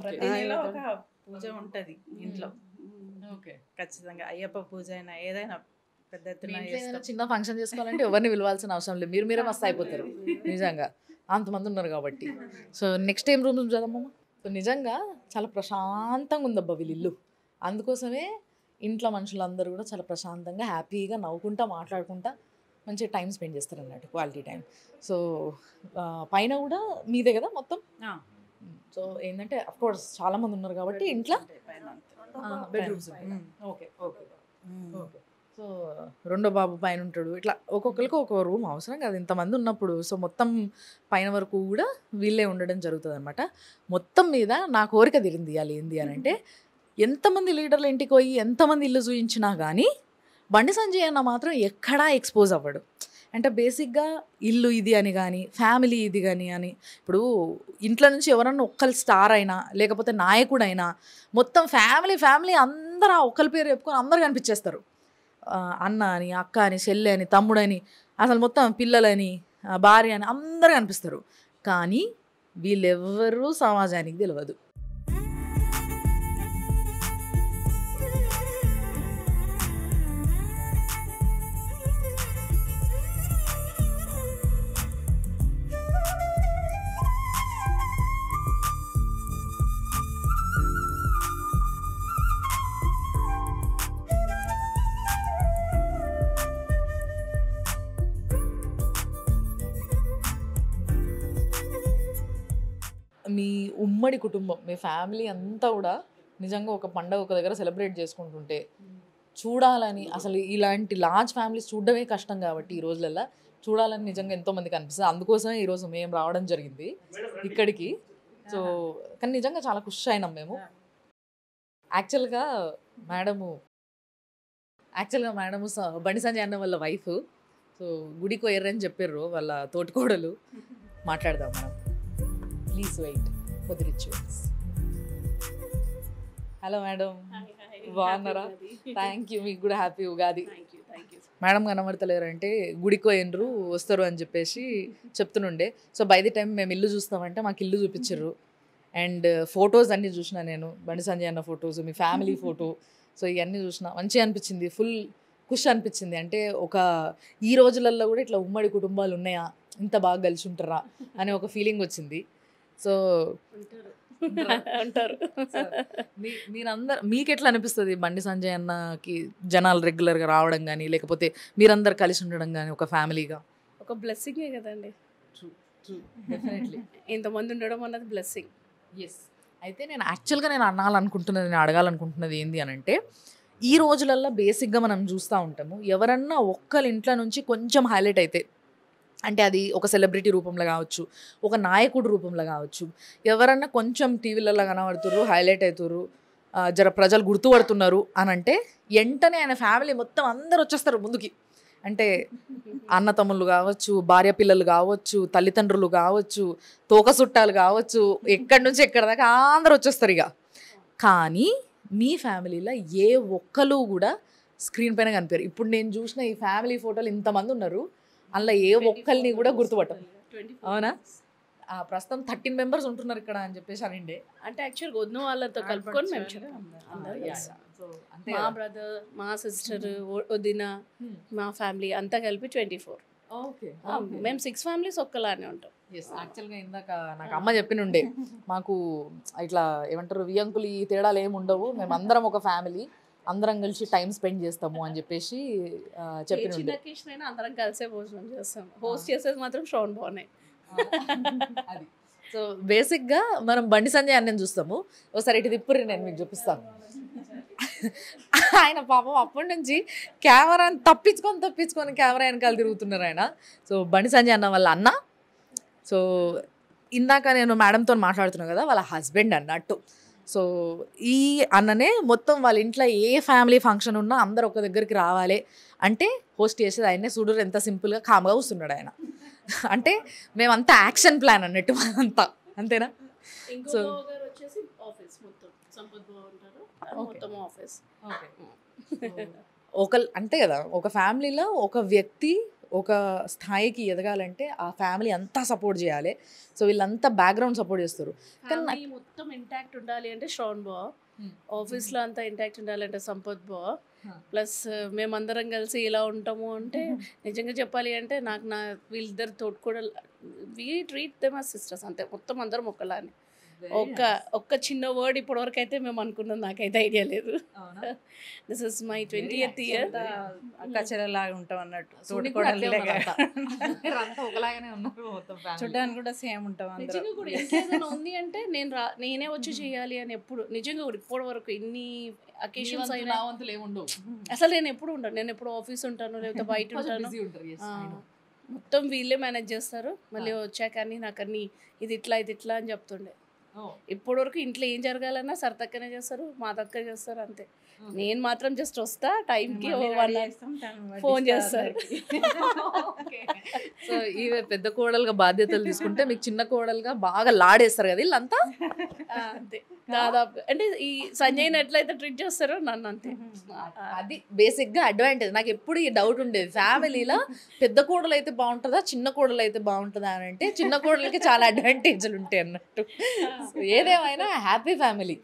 ప్రతి నెల ఒక పూజ ఉంటది ఇంట్లో. ఖచ్చితంగా అయ్యప్ప పూజ అయినా ఏదైనా పెద్ద ఎత్తున. చిన్న ఫంక్షన్ చేసుకోవాలంటే ఎవరిని పిలవాల్సిన అవసరం లేదు, మీరే మస్తు అయిపోతారు నిజంగా, అంతమంది ఉన్నారు కాబట్టి. సో నెక్స్ట్ టైం రూమ్ చదవమ్మా. సో నిజంగా చాలా ప్రశాంతంగా ఉందబ్బా వీళ్ళ ఇల్లు. అందుకోసమే ఇంట్లో మనుషులందరూ కూడా చాలా ప్రశాంతంగా హ్యాపీగా నవ్వుకుంటా మాట్లాడుకుంటా మంచిగా టైం స్పెండ్ చేస్తారు అన్నట్టు, క్వాలిటీ టైం. సో పైన కూడా మీదే కదా మొత్తం. సో ఏంటంటే అఫ్కోర్స్ చాలా మంది ఉన్నారు కాబట్టి ఇంట్లో bedrooms okay okay okay. So రెండో బాబు పైన ఉంటాడు, ఇట్లా ఒక్కొక్కరికి ఒక్కొక్క రూమ్ అవసరం కదా ఇంతమంది ఉన్నప్పుడు. సో మొత్తం పైన వరకు కూడా వీళ్ళే ఉండడం జరుగుతుంది అనమాట. మొత్తం మీద నా కోరిక తీరింది ఇవ్వాలి ఏంది అని అంటే, ఎంతమంది లీడర్లు ఇంటికి పోయి ఎంతమంది ఇల్లు చూయించినా కానీ బండి సంజయ్ అన్న మాత్రం ఎక్కడా ఎక్స్పోజ్ అవ్వడు. అంటే బేసిక్గా ఇల్లు ఇది అని కానీ ఫ్యామిలీ ఇది కానీ అని, ఇప్పుడు ఇంట్లో నుంచి ఎవరన్నా ఒక్కరు స్టార్ అయినా లేకపోతే నాయకుడైనా మొత్తం ఫ్యామిలీ అందరూ ఆ ఒక్కరి పేరు చెప్పుకొని అందరు కనిపించేస్తారు. అన్న అని, అక్క అని, చెల్లె అని, తమ్ముడని, అసలు మొత్తం పిల్లలని, భార్య అని అందరు కనిపిస్తారు. కానీ వీళ్ళెవ్వరూ సమాజానికి తెలియదు. మీ ఉమ్మడి కుటుంబం, మీ ఫ్యామిలీ అంతా కూడా నిజంగా ఒక పండగ ఒక దగ్గర సెలబ్రేట్ చేసుకుంటుంటే చూడాలని, అసలు ఇలాంటి లార్జ్ ఫ్యామిలీస్ చూడడమే కష్టం కాబట్టి ఈ రోజులలో చూడాలని నిజంగా ఎంతోమందికి అనిపిస్తుంది. అందుకోసమే ఈరోజు మేము రావడం జరిగింది ఇక్కడికి. సో కానీ నిజంగా చాలా ఖుషి అయినాం మేము. యాక్చువల్గా మేడము బండి సంజయ్ అన్న వాళ్ళ వైఫ్. సో గుడికి పోయారని చెప్పారు వాళ్ళ తోటికోడలు. మాట్లాడదాం మనం. Please wait for the rituals. Hello madam, బాగున్నారా? Thank you. మీకు కూడా హ్యాపీ ఉగాది. మేడం కనబడతలేరంటే గుడికి పోయినరు వస్తారు అని చెప్పేసి చెప్తుండే. సో బై ది టైం మేము ఇల్లు చూస్తామంటే మాకు ఇల్లు చూపించారు. అండ్ ఫొటోస్ అన్నీ చూసిన నేను, బండి సంజయ్ అన్న ఫొటోస్, మీ ఫ్యామిలీ ఫోటో. సో ఇవన్నీ చూసిన మంచిగా అనిపించింది, ఫుల్ ఖుషి అనిపించింది. అంటే ఒక ఈ రోజులలో కూడా ఇట్లా ఉమ్మడి కుటుంబాలు ఉన్నాయా, ఇంత బాగా కలిసి ఉంటారా అనే ఒక ఫీలింగ్ వచ్చింది. సో అంటారు. మీరందరు మీకు ఎట్లా అనిపిస్తుంది బండి సంజయ్ అన్నకి జనాలు రెగ్యులర్గా రావడం కానీ లేకపోతే మీరందరు కలిసి ఉండడం కానీ ఒక ఫ్యామిలీగా? ఒక బ్లెస్సింగే కదండి. డెఫినెట్లీ ఇంతమంది ఉండడం అన్నది బ్లెస్సింగ్. ఎస్. అయితే నేను యాక్చువల్గా నేను అడగాలనుకుంటున్నది ఏంటి అని అంటే, ఈ రోజులల్లో బేసిక్గా మనం చూస్తూ ఉంటాము, ఎవరన్నా ఒక్కరి ఇంట్లో నుంచి కొంచెం హైలైట్ అయితే, అంటే అది ఒక సెలబ్రిటీ రూపంలో కావచ్చు, ఒక నాయకుడు రూపంలో కావచ్చు, ఎవరన్నా కొంచెం టీవీలలో కనబడుతుర్రు, హైలైట్ అవుతుర్రు, జర ప్రజలు గుర్తుపడుతున్నారు అని అంటే వెంటనే ఆయన ఫ్యామిలీ మొత్తం అందరు వచ్చేస్తారు ముందుకి. అంటే అన్న తమ్ముళ్ళు కావచ్చు, భార్య పిల్లలు కావచ్చు, తల్లిదండ్రులు కావచ్చు, తోక చుట్టాలు కావచ్చు, ఎక్కడి నుంచి ఎక్కడి దాకా అందరు వచ్చేస్తారు ఇక. కానీ మీ ఫ్యామిలీలో ఏ ఒక్కరు కూడా స్క్రీన్ పైన కనిపారు. ఇప్పుడు నేను చూసిన ఈ ఫ్యామిలీ ఫోటోలు ఇంతమంది ఉన్నారు, అందులో ఏ ఒక్కరిని కూడా గుర్తుపట్టం. అవునా? ప్రస్తుతం 13 మెంబర్స్ ఉంటున్నారు ఇక్కడ అని చెప్పేసి అనిండే. అంటే యాక్చువల్గా వదిన వాళ్ళతో కలుపుకొని మేము చెప్పాం. మా బ్రదర్, మా సిస్టర్, వదిన, మా ఫ్యామిలీ అంతా కలిపి 24. ఓకే. మేము 6 ఫ్యామిలీస్ ఒక్కలానే ఉంటాం. యాక్చువల్గా ఇందాక నాకు అమ్మ చెప్పినుండే, మాకు ఇట్లా ఏమంటారు వియంకులు ఈ తేడాలు ఏమి ఉండవు, మేము అందరం ఒక ఫ్యామిలీ, అందరం కలిసి టైం స్పెండ్ చేస్తాము అని చెప్పేసి చెప్పినుండే. చిన్న అకేషన్ అయినా అందరం కలిసే భోజనం చేస్తాం. హోస్ట్ చేసేది మాత్రం శ్రవణ్ బాగున్నాయి. అది. సో బేసిక్గా మనం బండి సంజయ్ అన్నని చూస్తాము. ఒకసారి ఇటు తిప్పుర్రి, నేను మీకు చూపిస్తాను. ఆయన పాపం అప్పటి నుంచి కెమెరాని తప్పించుకొని కెమెరా వెనకాల తిరుగుతున్నారు ఆయన. సో బండి సంజయ్ అన్న వాళ్ళ అన్న. సో ఇందాక నేను మేడంతో మాట్లాడుతున్నాను కదా, వాళ్ళ హస్బెండ్ అన్నట్టు. సో ఈ అన్ననే మొత్తం వాళ్ళ ఇంట్లో ఏ ఫ్యామిలీ ఫంక్షన్ ఉన్నా అందరు ఒక దగ్గరికి రావాలి అంటే హోస్ట్ చేసేది ఆయనే. చూడరు ఎంత సింపుల్గా కామ్గా కూర్చున్నాడు ఆయన. అంటే మేమంతా యాక్షన్ ప్లాన్ అన్నట్టు అంతా, అంతేనా? సో వచ్చేసి ఆఫీస్ మొత్తం సంపత్ బాబు ఉంటారు, మొత్తం ఆఫీస్. అంతే కదా, ఒక ఫ్యామిలీలో ఒక వ్యక్తి ఒక స్థాయికి ఎదగాలంటే ఆ ఫ్యామిలీ అంతా సపోర్ట్ చేయాలి. సో వీళ్ళంతా బ్యాక్గ్రౌండ్ సపోర్ట్ చేస్తారు. కానీ మొత్తం ఇంటాక్ట్ ఉండాలి అంటే శ్రవణ్ బా, ఆఫీస్లో అంతా ఇంటాక్ట్ ఉండాలంటే సంపత్ బా, ప్లస్ మేమందరం కలిసి ఇలా ఉంటాము అంటే నిజంగా చెప్పాలి అంటే వీళ్ళిద్దరు తోటి కూడా we treat them as sisters. అంతే, మొత్తం అందరం ఒకలానే. ఒక్క చిన్న వర్డ్ ఇప్పటివరకు అయితే మేము అనుకున్నాం, నాకైతే ఐడియా లేదు. This is my 20th year. అక్క చెల్లెలాగా ఉంటాం అన్నట్టు, ఒకలాగానే ఉన్నారు మొత్తం family. చూడడానికి కూడా సేమ్ ఉంటాం అందరం. నిజంగా కూడా ఇంకేదైనా ఉంది అంటే నేనే వచ్చి చేయాలి అని ఎప్పుడు, నిజంగా కూడా ఇప్పటి వరకు ఎన్ని అకేషన్స్ అయినా నా వంతులు ఏముండవు. అసలు నేను ఎప్పుడు ఉంటాను, నేను ఎప్పుడు ఆఫీస్ ఉంటాను లేకపోతే బయట ఉంటాను, Busy ఉంటారు, yes, I know. మొత్తం వీళ్ళే మేనేజ్ చేస్తారు. మళ్ళీ వచ్చాక అన్ని నాకు అన్ని ఇది ఇట్లా అని చెప్తుండే. ఇప్పటి వరకు ఇంట్లో ఏం జరగాలన్నా సరతక్కనే చేస్తారు, మా దక్క చేస్తారు, అంతే. నేను మాత్రం జస్ట్ వస్తా టైంకి, ఫోన్ చేస్తారు. సో ఇవే పెద్ద కోడలుగా బాధ్యతలు తీసుకుంటే మీకు చిన్న కోడలుగా బాగా లాడేస్తారు కదా వీళ్ళంతా. అంతే దాదాపు. అంటే ఈ సంజయ్ని ఎట్లయితే ట్రీట్ చేస్తారో నన్ను అంతే. అది బేసిక్ గా అడ్వాంటేజ్. నాకు ఎప్పుడు ఈ డౌట్ ఉండేది, ఫ్యామిలీలో పెద్ద కోడలు అయితే బాగుంటుందా చిన్న కోడలు అయితే బాగుంటుందా అని. అంటే చిన్న కోడలకి చాలా అడ్వాంటేజ్లు ఉంటాయి అన్నట్టు. ఏదేమైనా హ్యాపీ ఫ్యామిలీ.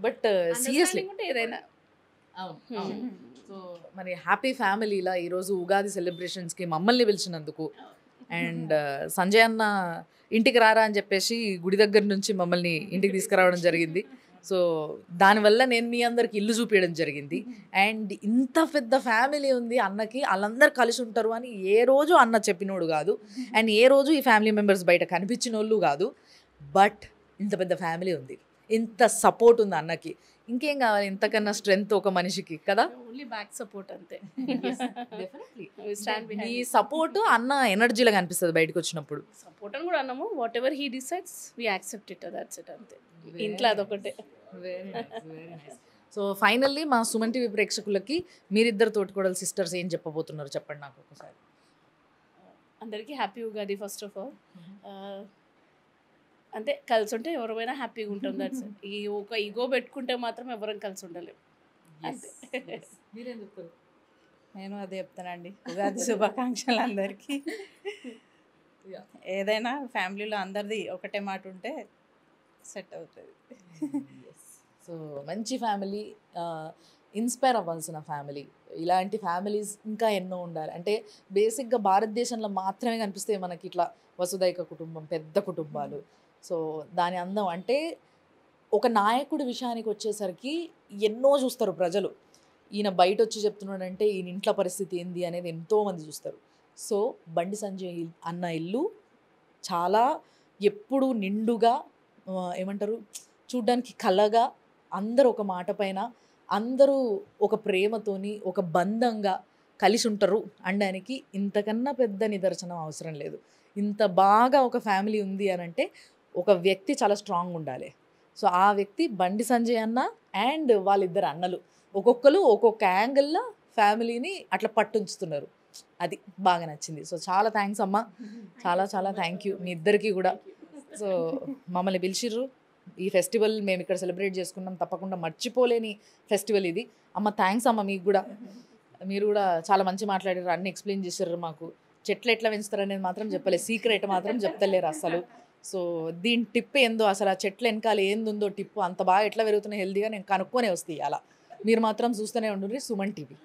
బట్ సీరియస్లీ ఏదైనా సో మరి హ్యాపీ ఫ్యామిలీలా ఈరోజు ఉగాది సెలబ్రేషన్స్కి మమ్మల్ని పిలిచినందుకు, అండ్ సంజయ్ అన్న ఇంటికి రారా అని చెప్పేసి గుడి దగ్గర నుంచి మమ్మల్ని ఇంటికి తీసుకురావడం జరిగింది. సో దానివల్ల నేను మీ అందరికి ఇల్లు చూపించడం జరిగింది. అండ్ ఇంత పెద్ద ఫ్యామిలీ ఉంది అన్నకి, వాళ్ళందరూ కలిసి ఉంటారు అని ఏ రోజు అన్న చెప్పినోడు కాదు, అండ్ ఏ రోజు ఈ ఫ్యామిలీ మెంబర్స్ బయట కనిపించిన వాళ్ళు కాదు. బట్ ఇంత పెద్ద ఫ్యామిలీ ఉంది, ఇంత సపోర్ట్ ఉంది అన్నకి. ఇంకేం కావాలి ఇంతకన్నా స్ట్రెంగ్త్ ఒక మనిషికి కదా. ఓన్లీ బ్యాక్ సపోర్ట్ అంతే. ఈ సపోర్ట్ అన్న ఎనర్జీలో కనిపిస్తుంది బయటకు వచ్చినప్పుడు. సపోర్ట్ అని కూడా అన్నాము, whatever he decides we accept it, that's it అంతే. ఇంట్లో అదొకటే. సో ఫైనల్లీ మా సుమన్ టీవీ ప్రేక్షకులకి మీరిద్దరు తోటికోడలు సిస్టర్స్ ఏం చెప్పబోతున్నారు చెప్పండి నాకు ఒకసారి. అందరికీ happy Ugadi first of all. అంతే, కలిసి ఉంటే ఎవరైనా హ్యాపీగా ఉంటాం. దట్స్ ఈ ఒక ఈగో పెట్టుకుంటే మాత్రం ఎవరం కలిసి ఉండలేము. అంతే. మీరేం చెప్తారు? నేను అదే చెప్తానండి, ఉగాది శుభాకాంక్షలు అందరికీ. ఏదైనా ఫ్యామిలీలో అందరిది ఒకటే మాట ఉంటే సెట్ అవుతుంది. సో మంచి ఫ్యామిలీ, ఇన్స్పైర్ అవ్వాల్సిన ఫ్యామిలీ. ఇలాంటి ఫ్యామిలీస్ ఇంకా ఎన్నో ఉండాలి. అంటే బేసిక్గా భారతదేశంలో మాత్రమే కనిపిస్తాయి మనకి ఇట్లా వసుదైక కుటుంబం, పెద్ద కుటుంబాలు. సో దాని అందం అంటే ఒక నాయకుడి విషయానికి వచ్చేసరికి ఎన్నో చూస్తారు ప్రజలు. ఈయన బయట వచ్చి చెప్తున్నాడంటే ఈయన ఇంట్లో పరిస్థితి ఏంది అనేది ఎంతోమంది చూస్తారు. సో బండి సంజయ్ అన్న ఇల్లు చాలా ఎప్పుడు నిండుగా, ఏమంటారు, చూడ్డానికి కళగా, అందరూ ఒక మాట పైన, అందరూ ఒక ప్రేమతోని ఒక బంధంగా కలిసి ఉంటారు అనడానికి ఇంతకన్నా పెద్ద నిదర్శనం అవసరం లేదు. ఇంత బాగా ఒక ఫ్యామిలీ ఉంది అని అంటే ఒక వ్యక్తి చాలా స్ట్రాంగ్ ఉండాలి. సో ఆ వ్యక్తి బండి సంజయ్ అన్న అండ్ వాళ్ళిద్దరు అన్నలు ఒక్కొక్కరు ఒక్కొక్క యాంగిల్లో ఫ్యామిలీని అట్లా పట్టుంచుతున్నారు. అది బాగా నచ్చింది. సో చాలా థ్యాంక్స్ అమ్మ, చాలా చాలా థ్యాంక్ యూ మీ ఇద్దరికి కూడా. సో మమ్మల్ని పిలిచిర్రు, ఈ ఫెస్టివల్ మేము ఇక్కడ సెలబ్రేట్ చేసుకున్నాం, తప్పకుండా మర్చిపోలేని ఫెస్టివల్ ఇది. అమ్మ థ్యాంక్స్ అమ్మ, మీకు కూడా. మీరు కూడా చాలా మంచి మాట్లాడారు, అన్నీ ఎక్స్ప్లెయిన్ చేశారు మాకు. చెట్లు ఎట్లా పెంచుతారు అనేది మాత్రం చెప్పలేదు, సీక్రెట్ మాత్రం చెప్తలేరు అసలు. సో దీని టిప్ ఏందో, అసలు ఆ చెట్ల వెనకాల ఏందుందో టిప్పు, అంత బాగా ఎట్లా పెరుగుతున్నాయి హెల్దీగా నేను కనుక్కొనే వస్తాయి. అలా మీరు మాత్రం చూస్తూనే ఉండండి సుమన్ టీవీ.